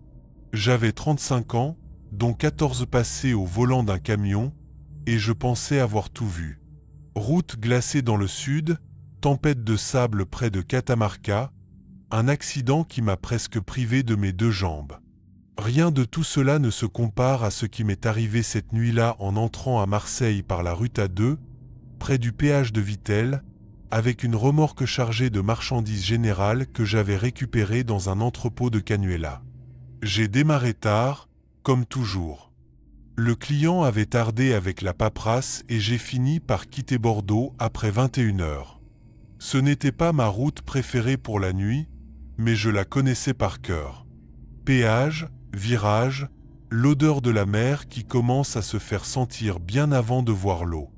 J'avais 35 ans, dont 14 passés au volant d'un camion, et je pensais avoir tout vu. Route glacée dans le sud, tempête de sable près de Catamarca, un accident qui m'a presque privé de mes 2 jambes. Rien de tout cela ne se compare à ce qui m'est arrivé cette nuit-là en entrant à Marseille par la rue A2, près du péage de Vittel, avec une remorque chargée de marchandises générales que j'avais récupérée dans un entrepôt de Canuela. J'ai démarré tard, comme toujours. Le client avait tardé avec la paperasse et j'ai fini par quitter Bordeaux après 21 heures. Ce n'était pas ma route préférée pour la nuit, mais je la connaissais par cœur. Péage, virage, l'odeur de la mer qui commence à se faire sentir bien avant de voir l'eau.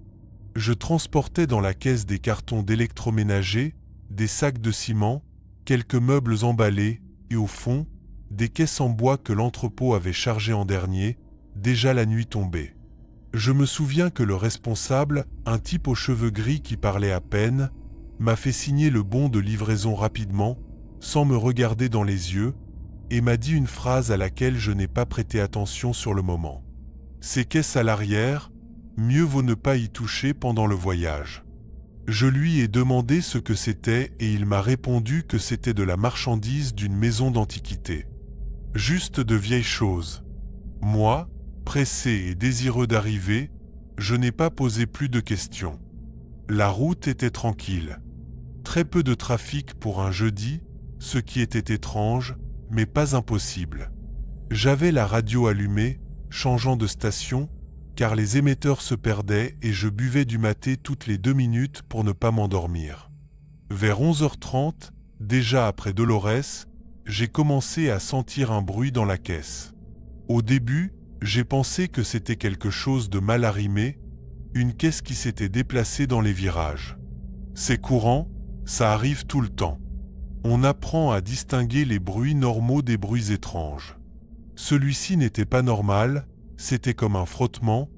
Je transportais dans la caisse des cartons d'électroménager, des sacs de ciment, quelques meubles emballés et au fond, des caisses en bois que l'entrepôt avait chargées en dernier, déjà la nuit tombée. Je me souviens que le responsable, un type aux cheveux gris qui parlait à peine, m'a fait signer le bon de livraison rapidement, sans me regarder dans les yeux, et m'a dit une phrase à laquelle je n'ai pas prêté attention sur le moment. Ces caisses à l'arrière, mieux vaut ne pas y toucher pendant le voyage. Je lui ai demandé ce que c'était et il m'a répondu que c'était de la marchandise d'une maison d'antiquité. Juste de vieilles choses. Moi, pressé et désireux d'arriver, je n'ai pas posé plus de questions. La route était tranquille. Très peu de trafic pour un jeudi, ce qui était étrange, mais pas impossible. J'avais la radio allumée, changeant de station, car les émetteurs se perdaient et je buvais du maté toutes les 2 minutes pour ne pas m'endormir. Vers 11h30, déjà après Dolores, j'ai commencé à sentir un bruit dans la caisse. Au début, j'ai pensé que c'était quelque chose de mal arrimé, une caisse qui s'était déplacée dans les virages. C'est courant, ça arrive tout le temps. On apprend à distinguer les bruits normaux des bruits étranges. Celui-ci n'était pas normal, c'était comme un frottement,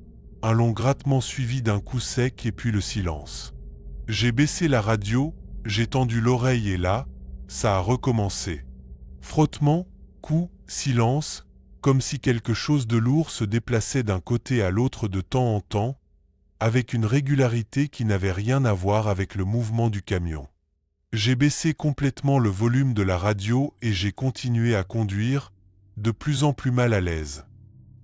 un long grattement suivi d'un coup sec et puis le silence. J'ai baissé la radio, j'ai tendu l'oreille et là, ça a recommencé. Frottement, coup, silence, comme si quelque chose de lourd se déplaçait d'un côté à l'autre de temps en temps, avec une régularité qui n'avait rien à voir avec le mouvement du camion. J'ai baissé complètement le volume de la radio et j'ai continué à conduire, de plus en plus mal à l'aise.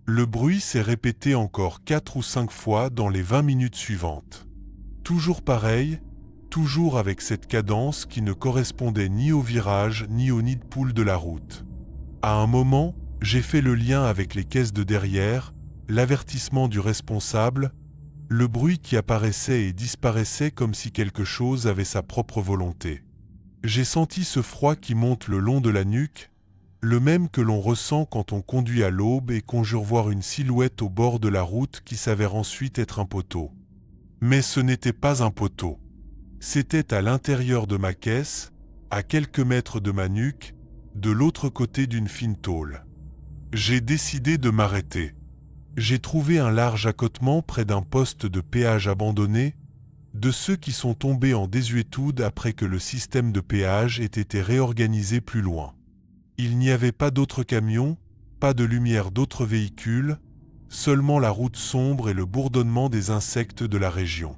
Le bruit s'est répété encore 4 ou 5 fois dans les 20 minutes suivantes. Toujours pareil, toujours avec cette cadence qui ne correspondait ni au virage ni au nid de poule de la route. À un moment, j'ai fait le lien avec les caisses de derrière, l'avertissement du responsable, le bruit qui apparaissait et disparaissait comme si quelque chose avait sa propre volonté. J'ai senti ce froid qui monte le long de la nuque, le même que l'on ressent quand on conduit à l'aube et qu'on jure voir une silhouette au bord de la route qui s'avère ensuite être un poteau. Mais ce n'était pas un poteau. C'était à l'intérieur de ma caisse, à quelques mètres de ma nuque, de l'autre côté d'une fine tôle. J'ai décidé de m'arrêter. J'ai trouvé un large accotement près d'un poste de péage abandonné, de ceux qui sont tombés en désuétude après que le système de péage ait été réorganisé plus loin. Il n'y avait pas d'autres camions, pas de lumière d'autres véhicules, seulement la route sombre et le bourdonnement des insectes de la région.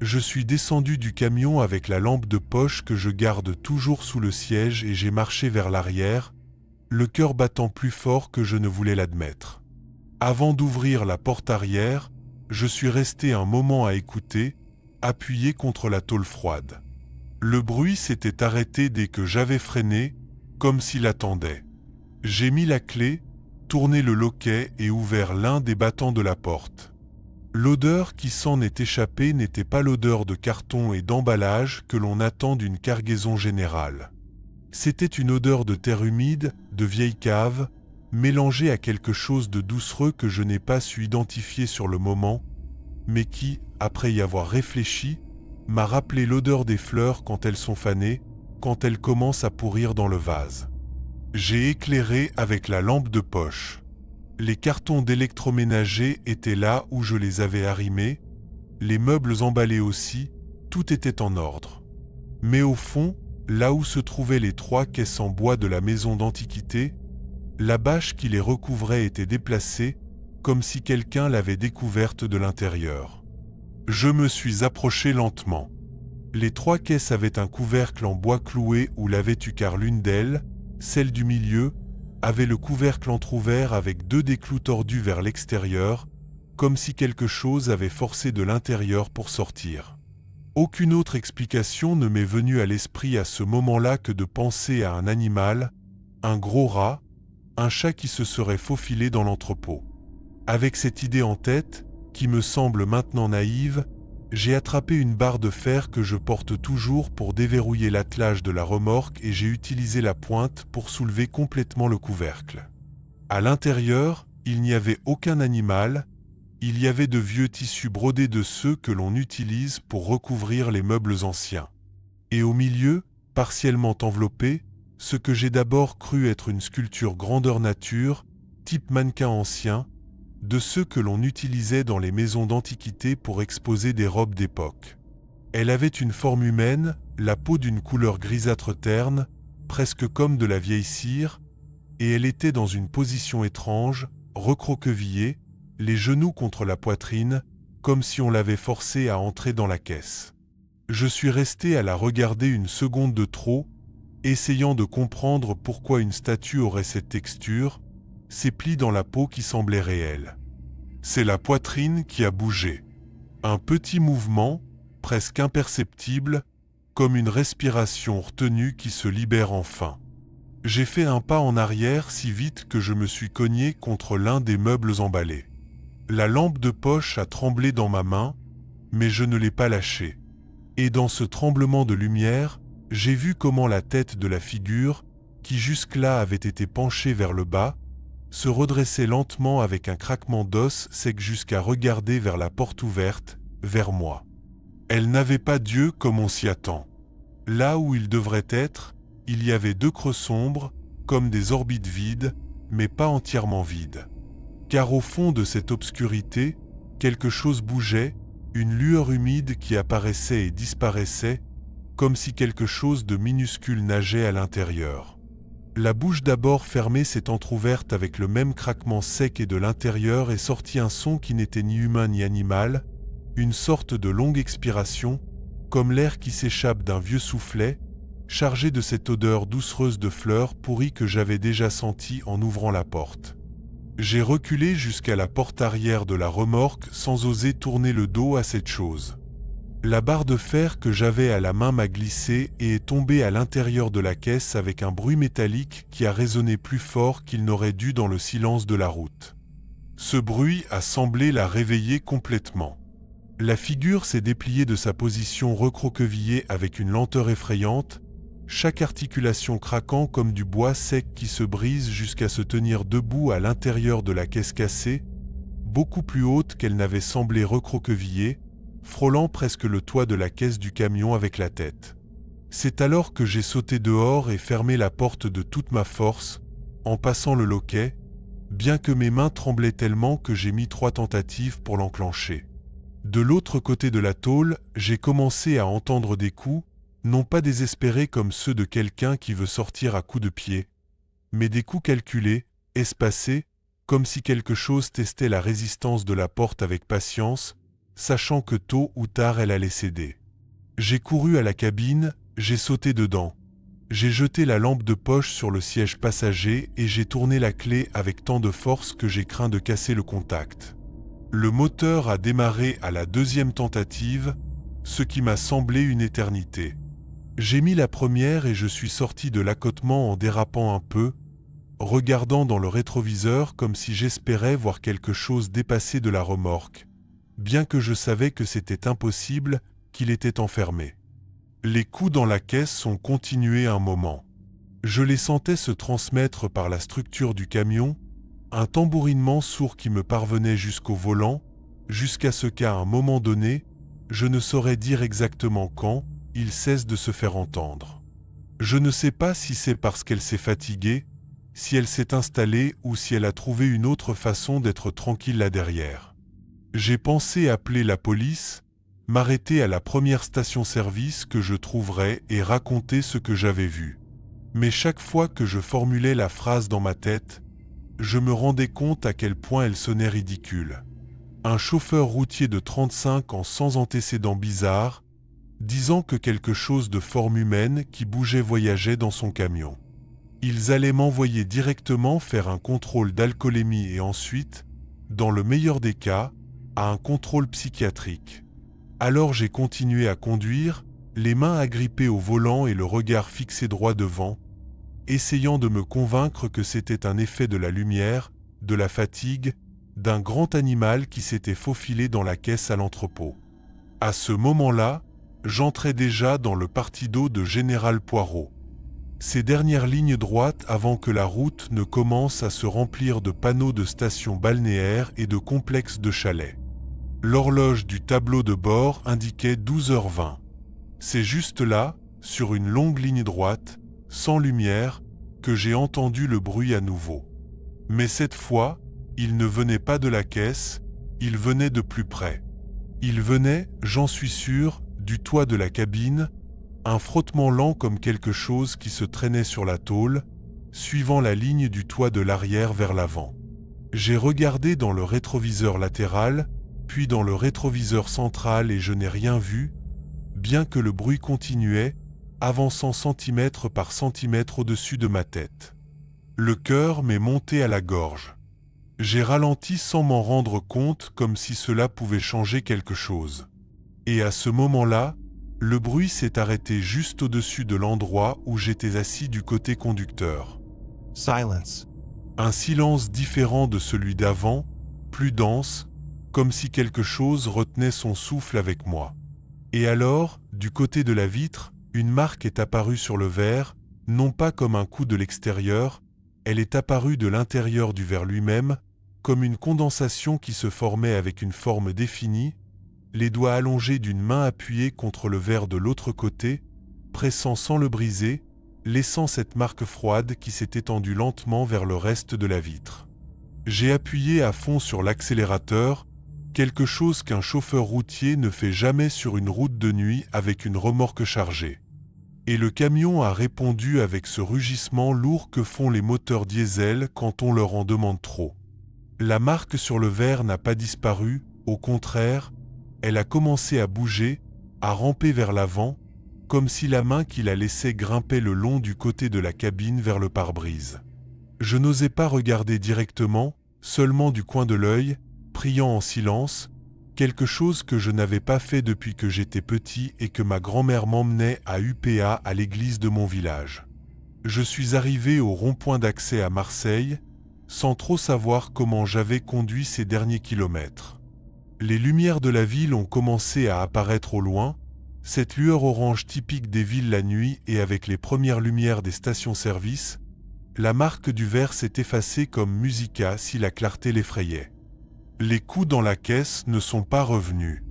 Je suis descendu du camion avec la lampe de poche que je garde toujours sous le siège et j'ai marché vers l'arrière, le cœur battant plus fort que je ne voulais l'admettre. Avant d'ouvrir la porte arrière, je suis resté un moment à écouter, appuyé contre la tôle froide. Le bruit s'était arrêté dès que j'avais freiné, comme s'il attendait. J'ai mis la clé, tourné le loquet et ouvert l'un des battants de la porte. L'odeur qui s'en est échappée n'était pas l'odeur de carton et d'emballage que l'on attend d'une cargaison générale. C'était une odeur de terre humide, de vieille cave, mélangée à quelque chose de doucereux que je n'ai pas su identifier sur le moment, mais qui, après y avoir réfléchi, m'a rappelé l'odeur des fleurs quand elles sont fanées, quand elles commencent à pourrir dans le vase. J'ai éclairé avec la lampe de poche. Les cartons d'électroménager étaient là où je les avais arrimés, les meubles emballés aussi, tout était en ordre. Mais au fond, là où se trouvaient les 3 caisses en bois de la maison d'antiquité, la bâche qui les recouvrait était déplacée, comme si quelqu'un l'avait découverte de l'intérieur. Je me suis approché lentement. Les 3 caisses avaient un couvercle en bois cloué ou l'avais-tu car l'une d'elles, celle du milieu, avait le couvercle entrouvert avec 2 des clous tordus vers l'extérieur, comme si quelque chose avait forcé de l'intérieur pour sortir. Aucune autre explication ne m'est venue à l'esprit à ce moment-là que de penser à un animal, un gros rat, un chat qui se serait faufilé dans l'entrepôt. Avec cette idée en tête, qui me semble maintenant naïve, j'ai attrapé une barre de fer que je porte toujours pour déverrouiller l'attelage de la remorque et j'ai utilisé la pointe pour soulever complètement le couvercle. À l'intérieur, il n'y avait aucun animal, il y avait de vieux tissus brodés de ceux que l'on utilise pour recouvrir les meubles anciens. Et au milieu, partiellement enveloppé, ce que j'ai d'abord cru être une sculpture grandeur nature, type mannequin ancien, de ceux que l'on utilisait dans les maisons d'antiquité pour exposer des robes d'époque. Elle avait une forme humaine, la peau d'une couleur grisâtre terne, presque comme de la vieille cire, et elle était dans une position étrange, recroquevillée, les genoux contre la poitrine, comme si on l'avait forcée à entrer dans la caisse. Je suis resté à la regarder une seconde de trop, essayant de comprendre pourquoi une statue aurait cette texture, ces plis dans la peau qui semblaient réels. C'est la poitrine qui a bougé. Un petit mouvement, presque imperceptible, comme une respiration retenue qui se libère enfin. J'ai fait un pas en arrière si vite que je me suis cogné contre l'un des meubles emballés. La lampe de poche a tremblé dans ma main, mais je ne l'ai pas lâchée. Et dans ce tremblement de lumière, j'ai vu comment la tête de la figure, qui jusque-là avait été penchée vers le bas, se redressait lentement avec un craquement d'os sec jusqu'à regarder vers la porte ouverte, vers moi. Elle n'avait pas d'yeux comme on s'y attend. Là où il devrait être, il y avait 2 creux sombres, comme des orbites vides, mais pas entièrement vides. Car au fond de cette obscurité, quelque chose bougeait, une lueur humide qui apparaissait et disparaissait, comme si quelque chose de minuscule nageait à l'intérieur. La bouche d'abord fermée s'est entr'ouverte avec le même craquement sec et de l'intérieur est sorti un son qui n'était ni humain ni animal, une sorte de longue expiration, comme l'air qui s'échappe d'un vieux soufflet, chargé de cette odeur doucereuse de fleurs pourries que j'avais déjà sentie en ouvrant la porte. J'ai reculé jusqu'à la porte arrière de la remorque sans oser tourner le dos à cette chose. La barre de fer que j'avais à la main m'a glissé et est tombée à l'intérieur de la caisse avec un bruit métallique qui a résonné plus fort qu'il n'aurait dû dans le silence de la route. Ce bruit a semblé la réveiller complètement. La figure s'est dépliée de sa position recroquevillée avec une lenteur effrayante, chaque articulation craquant comme du bois sec qui se brise jusqu'à se tenir debout à l'intérieur de la caisse cassée, beaucoup plus haute qu'elle n'avait semblé recroquevillée, frôlant presque le toit de la caisse du camion avec la tête. C'est alors que j'ai sauté dehors et fermé la porte de toute ma force, en passant le loquet, bien que mes mains tremblaient tellement que j'ai mis 3 tentatives pour l'enclencher. De l'autre côté de la tôle, j'ai commencé à entendre des coups, non pas désespérés comme ceux de quelqu'un qui veut sortir à coups de pied, mais des coups calculés, espacés, comme si quelque chose testait la résistance de la porte avec patience, sachant que tôt ou tard elle allait céder. J'ai couru à la cabine, j'ai sauté dedans. J'ai jeté la lampe de poche sur le siège passager et j'ai tourné la clé avec tant de force que j'ai craint de casser le contact. Le moteur a démarré à la 2e tentative, ce qui m'a semblé une éternité. J'ai mis la première et je suis sorti de l'accotement en dérapant un peu, regardant dans le rétroviseur comme si j'espérais voir quelque chose dépasser de la remorque, bien que je savais que c'était impossible, qu'il était enfermé. Les coups dans la caisse ont continué un moment. Je les sentais se transmettre par la structure du camion, un tambourinement sourd qui me parvenait jusqu'au volant, jusqu'à ce qu'à un moment donné, je ne saurais dire exactement quand, il cesse de se faire entendre. Je ne sais pas si c'est parce qu'elle s'est fatiguée, si elle s'est installée ou si elle a trouvé une autre façon d'être tranquille là derrière. J'ai pensé appeler la police, m'arrêter à la première station-service que je trouverais et raconter ce que j'avais vu. Mais chaque fois que je formulais la phrase dans ma tête, je me rendais compte à quel point elle sonnait ridicule. Un chauffeur routier de 35 ans sans antécédents bizarres, disant que quelque chose de forme humaine qui bougeait voyageait dans son camion. Ils allaient m'envoyer directement faire un contrôle d'alcoolémie et ensuite, dans le meilleur des cas, à un contrôle psychiatrique. Alors j'ai continué à conduire, les mains agrippées au volant et le regard fixé droit devant, essayant de me convaincre que c'était un effet de la lumière, de la fatigue, d'un grand animal qui s'était faufilé dans la caisse à l'entrepôt. À ce moment-là, j'entrais déjà dans le parti d'eau de Général Poirot. Ces dernières lignes droites avant que la route ne commence à se remplir de panneaux de stations balnéaires et de complexes de chalets. L'horloge du tableau de bord indiquait 12h20. C'est juste là, sur une longue ligne droite, sans lumière, que j'ai entendu le bruit à nouveau. Mais cette fois, il ne venait pas de la caisse, il venait de plus près. Il venait, j'en suis sûr, du toit de la cabine, un frottement lent comme quelque chose qui se traînait sur la tôle, suivant la ligne du toit de l'arrière vers l'avant. J'ai regardé dans le rétroviseur latéral, puis dans le rétroviseur central et je n'ai rien vu, bien que le bruit continuait, avançant centimètre par centimètre au-dessus de ma tête. Le cœur m'est monté à la gorge. J'ai ralenti sans m'en rendre compte comme si cela pouvait changer quelque chose. Et à ce moment-là, le bruit s'est arrêté juste au-dessus de l'endroit où j'étais assis du côté conducteur. Silence. Un silence différent de celui d'avant, plus dense, comme si quelque chose retenait son souffle avec moi. Et alors, du côté de la vitre, une marque est apparue sur le verre, non pas comme un coup de l'extérieur, elle est apparue de l'intérieur du verre lui-même, comme une condensation qui se formait avec une forme définie, les doigts allongés d'une main appuyée contre le verre de l'autre côté, pressant sans le briser, laissant cette marque froide qui s'est étendue lentement vers le reste de la vitre. J'ai appuyé à fond sur l'accélérateur, quelque chose qu'un chauffeur routier ne fait jamais sur une route de nuit avec une remorque chargée. Et le camion a répondu avec ce rugissement lourd que font les moteurs diesel quand on leur en demande trop. La marque sur le verre n'a pas disparu, au contraire, elle a commencé à bouger, à ramper vers l'avant, comme si la main qui la laissait grimpait le long du côté de la cabine vers le pare-brise. Je n'osais pas regarder directement, seulement du coin de l'œil, priant en silence, quelque chose que je n'avais pas fait depuis que j'étais petit et que ma grand-mère m'emmenait à UPA à l'église de mon village. Je suis arrivé au rond-point d'accès à Marseille, sans trop savoir comment j'avais conduit ces derniers kilomètres. Les lumières de la ville ont commencé à apparaître au loin, cette lueur orange typique des villes la nuit et avec les premières lumières des stations-service, la marque du verre s'est effacée comme Musica si la clarté l'effrayait. Les coups dans la caisse ne sont pas revenus.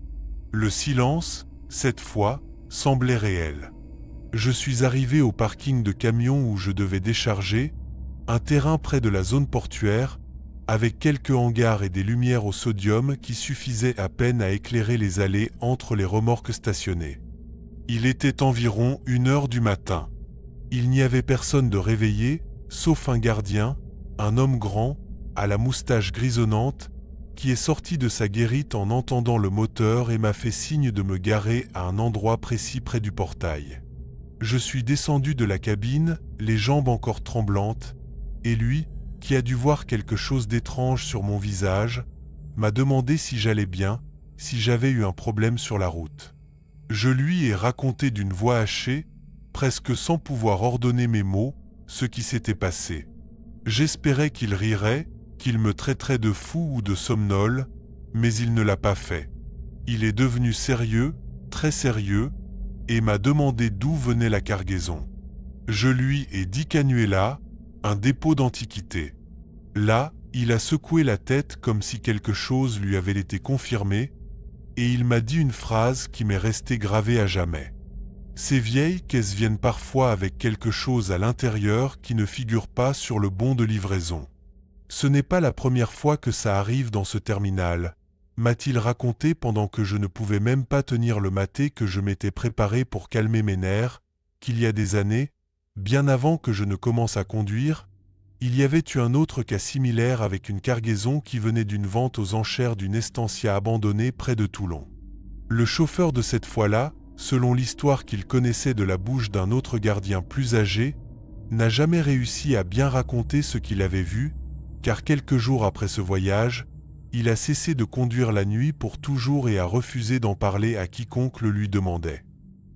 Le silence, cette fois, semblait réel. Je suis arrivé au parking de camions où je devais décharger, un terrain près de la zone portuaire, avec quelques hangars et des lumières au sodium qui suffisaient à peine à éclairer les allées entre les remorques stationnées. Il était environ 1h du matin. Il n'y avait personne de réveillé, sauf un gardien, un homme grand, à la moustache grisonnante, qui est sorti de sa guérite en entendant le moteur et m'a fait signe de me garer à un endroit précis près du portail. Je suis descendu de la cabine, les jambes encore tremblantes, et lui, qui a dû voir quelque chose d'étrange sur mon visage, m'a demandé si j'allais bien, si j'avais eu un problème sur la route. Je lui ai raconté d'une voix hachée, presque sans pouvoir ordonner mes mots, ce qui s'était passé. J'espérais qu'il rirait, qu'il me traiterait de fou ou de somnole, mais il ne l'a pas fait. Il est devenu sérieux, très sérieux, et m'a demandé d'où venait la cargaison. Je lui ai dit qu'Anuela, un dépôt d'antiquités. Là, Il a secoué la tête comme si quelque chose lui avait été confirmé, et il m'a dit une phrase qui m'est restée gravée à jamais. Ces vieilles caisses viennent parfois avec quelque chose à l'intérieur qui ne figure pas sur le bon de livraison. Ce n'est pas la première fois que ça arrive dans ce terminal, m'a-t-il raconté pendant que je ne pouvais même pas tenir le maté que je m'étais préparé pour calmer mes nerfs, qu'il y a des années, bien avant que je ne commence à conduire, il y avait eu un autre cas similaire avec une cargaison qui venait d'une vente aux enchères d'une estancia abandonnée près de Toulon. Le chauffeur de cette fois-là, selon l'histoire qu'il connaissait de la bouche d'un autre gardien plus âgé, n'a jamais réussi à bien raconter ce qu'il avait vu, car quelques jours après ce voyage, il a cessé de conduire la nuit pour toujours et a refusé d'en parler à quiconque le lui demandait.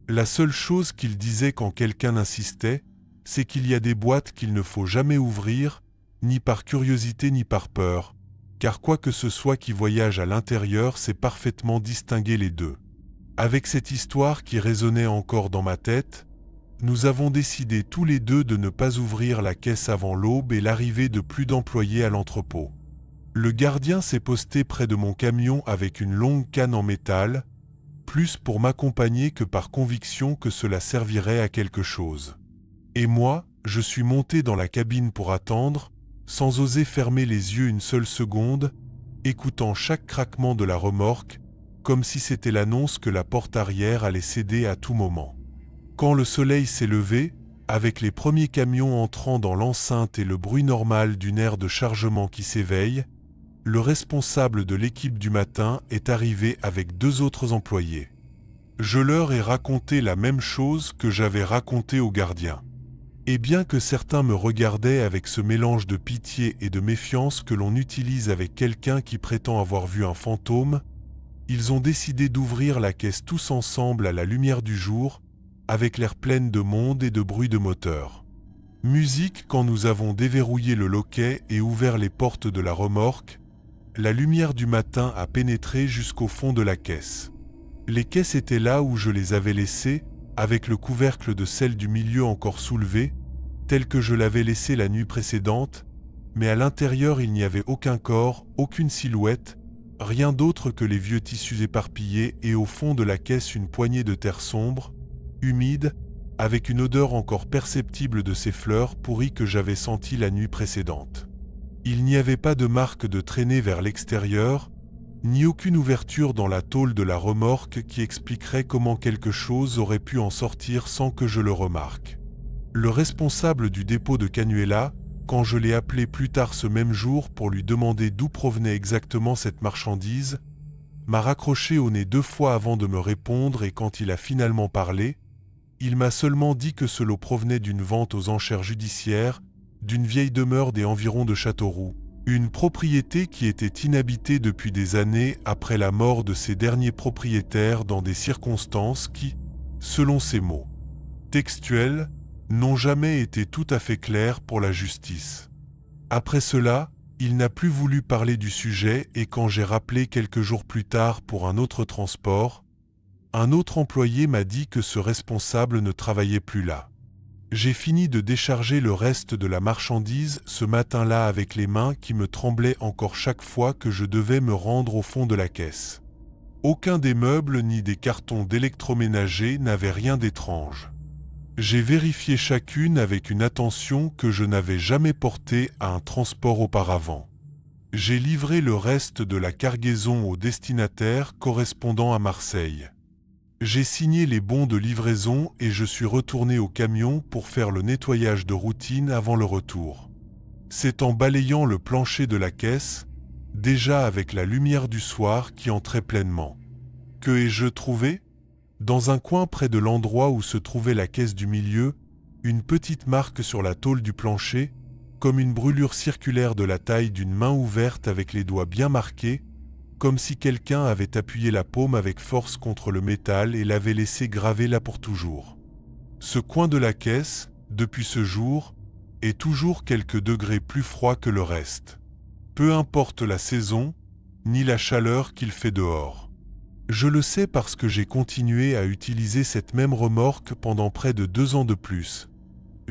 La seule chose qu'il disait quand quelqu'un insistait, c'est qu'il y a des boîtes qu'il ne faut jamais ouvrir, ni par curiosité ni par peur, car quoi que ce soit qui voyage à l'intérieur sait parfaitement distinguer les deux. Avec cette histoire qui résonnait encore dans ma tête, nous avons décidé tous les deux de ne pas ouvrir la caisse avant l'aube et l'arrivée de plus d'employés à l'entrepôt. Le gardien s'est posté près de mon camion avec une longue canne en métal, plus pour m'accompagner que par conviction que cela servirait à quelque chose. Et moi, je suis monté dans la cabine pour attendre, sans oser fermer les yeux une seule seconde, écoutant chaque craquement de la remorque, comme si c'était l'annonce que la porte arrière allait céder à tout moment. Quand le soleil s'est levé, avec les premiers camions entrant dans l'enceinte et le bruit normal d'une aire de chargement qui s'éveille, le responsable de l'équipe du matin est arrivé avec 2 autres employés. Je leur ai raconté la même chose que j'avais raconté au gardien. Et bien que certains me regardaient avec ce mélange de pitié et de méfiance que l'on utilise avec quelqu'un qui prétend avoir vu un fantôme, ils ont décidé d'ouvrir la caisse tous ensemble à la lumière du jour, avec l'air plein de monde et de bruit de moteur. Musique quand nous avons déverrouillé le loquet et ouvert les portes de la remorque, la lumière du matin a pénétré jusqu'au fond de la caisse. Les caisses étaient là où je les avais laissées, avec le couvercle de celle du milieu encore soulevé, tel que je l'avais laissé la nuit précédente, mais à l'intérieur il n'y avait aucun corps, aucune silhouette, rien d'autre que les vieux tissus éparpillés et au fond de la caisse une poignée de terre sombre, humide, avec une odeur encore perceptible de ces fleurs pourries que j'avais senties la nuit précédente. Il n'y avait pas de marque de traînée vers l'extérieur, ni aucune ouverture dans la tôle de la remorque qui expliquerait comment quelque chose aurait pu en sortir sans que je le remarque. Le responsable du dépôt de Canuela, quand je l'ai appelé plus tard ce même jour pour lui demander d'où provenait exactement cette marchandise, m'a raccroché au nez 2 fois avant de me répondre et quand il a finalement parlé, il m'a seulement dit que ce lot provenait d'une vente aux enchères judiciaires, d'une vieille demeure des environs de Châteauroux, une propriété qui était inhabitée depuis des années après la mort de ses derniers propriétaires dans des circonstances qui, selon ses mots textuels, n'ont jamais été tout à fait claires pour la justice. Après cela, il n'a plus voulu parler du sujet et quand j'ai rappelé quelques jours plus tard pour un autre transport, un autre employé m'a dit que ce responsable ne travaillait plus là. J'ai fini de décharger le reste de la marchandise ce matin-là avec les mains qui me tremblaient encore chaque fois que je devais me rendre au fond de la caisse. Aucun des meubles ni des cartons d'électroménager n'avait rien d'étrange. J'ai vérifié chacune avec une attention que je n'avais jamais portée à un transport auparavant. J'ai livré le reste de la cargaison au destinataire correspondant à Marseille. J'ai signé les bons de livraison et je suis retourné au camion pour faire le nettoyage de routine avant le retour. C'est en balayant le plancher de la caisse, déjà avec la lumière du soir qui entrait pleinement. Que ai-je trouvé ? Dans un coin près de l'endroit où se trouvait la caisse du milieu, une petite marque sur la tôle du plancher, comme une brûlure circulaire de la taille d'une main ouverte avec les doigts bien marqués, comme si quelqu'un avait appuyé la paume avec force contre le métal et l'avait laissé graver là pour toujours. Ce coin de la caisse, depuis ce jour, est toujours quelques degrés plus froid que le reste. Peu importe la saison, ni la chaleur qu'il fait dehors. Je le sais parce que j'ai continué à utiliser cette même remorque pendant près de 2 ans de plus.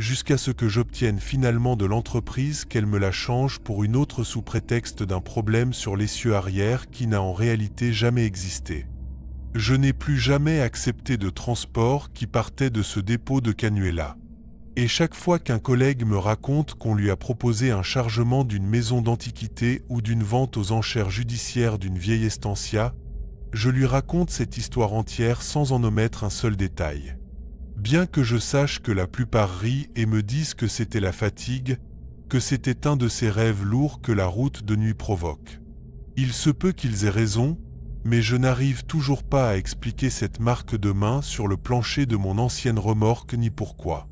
jusqu'à ce que j'obtienne finalement de l'entreprise qu'elle me la change pour une autre sous prétexte d'un problème sur l'essieu arrière qui n'a en réalité jamais existé. Je n'ai plus jamais accepté de transport qui partait de ce dépôt de Canuella. Et chaque fois qu'un collègue me raconte qu'on lui a proposé un chargement d'une maison d'antiquité ou d'une vente aux enchères judiciaires d'une vieille estancia, je lui raconte cette histoire entière sans en omettre un seul détail. Bien que je sache que la plupart rient et me disent que c'était la fatigue, que c'était un de ces rêves lourds que la route de nuit provoque. Il se peut qu'ils aient raison, mais je n'arrive toujours pas à expliquer cette marque de main sur le plancher de mon ancienne remorque ni pourquoi.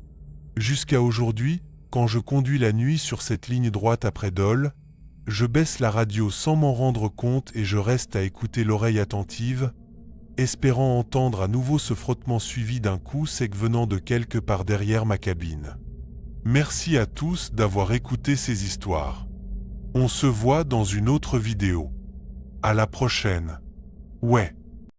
Jusqu'à aujourd'hui, quand je conduis la nuit sur cette ligne droite après Dole, je baisse la radio sans m'en rendre compte et je reste à écouter l'oreille attentive, espérant entendre à nouveau ce frottement suivi d'un coup sec venant de quelque part derrière ma cabine. Merci à tous d'avoir écouté ces histoires. On se voit dans une autre vidéo. À la prochaine. Ouais.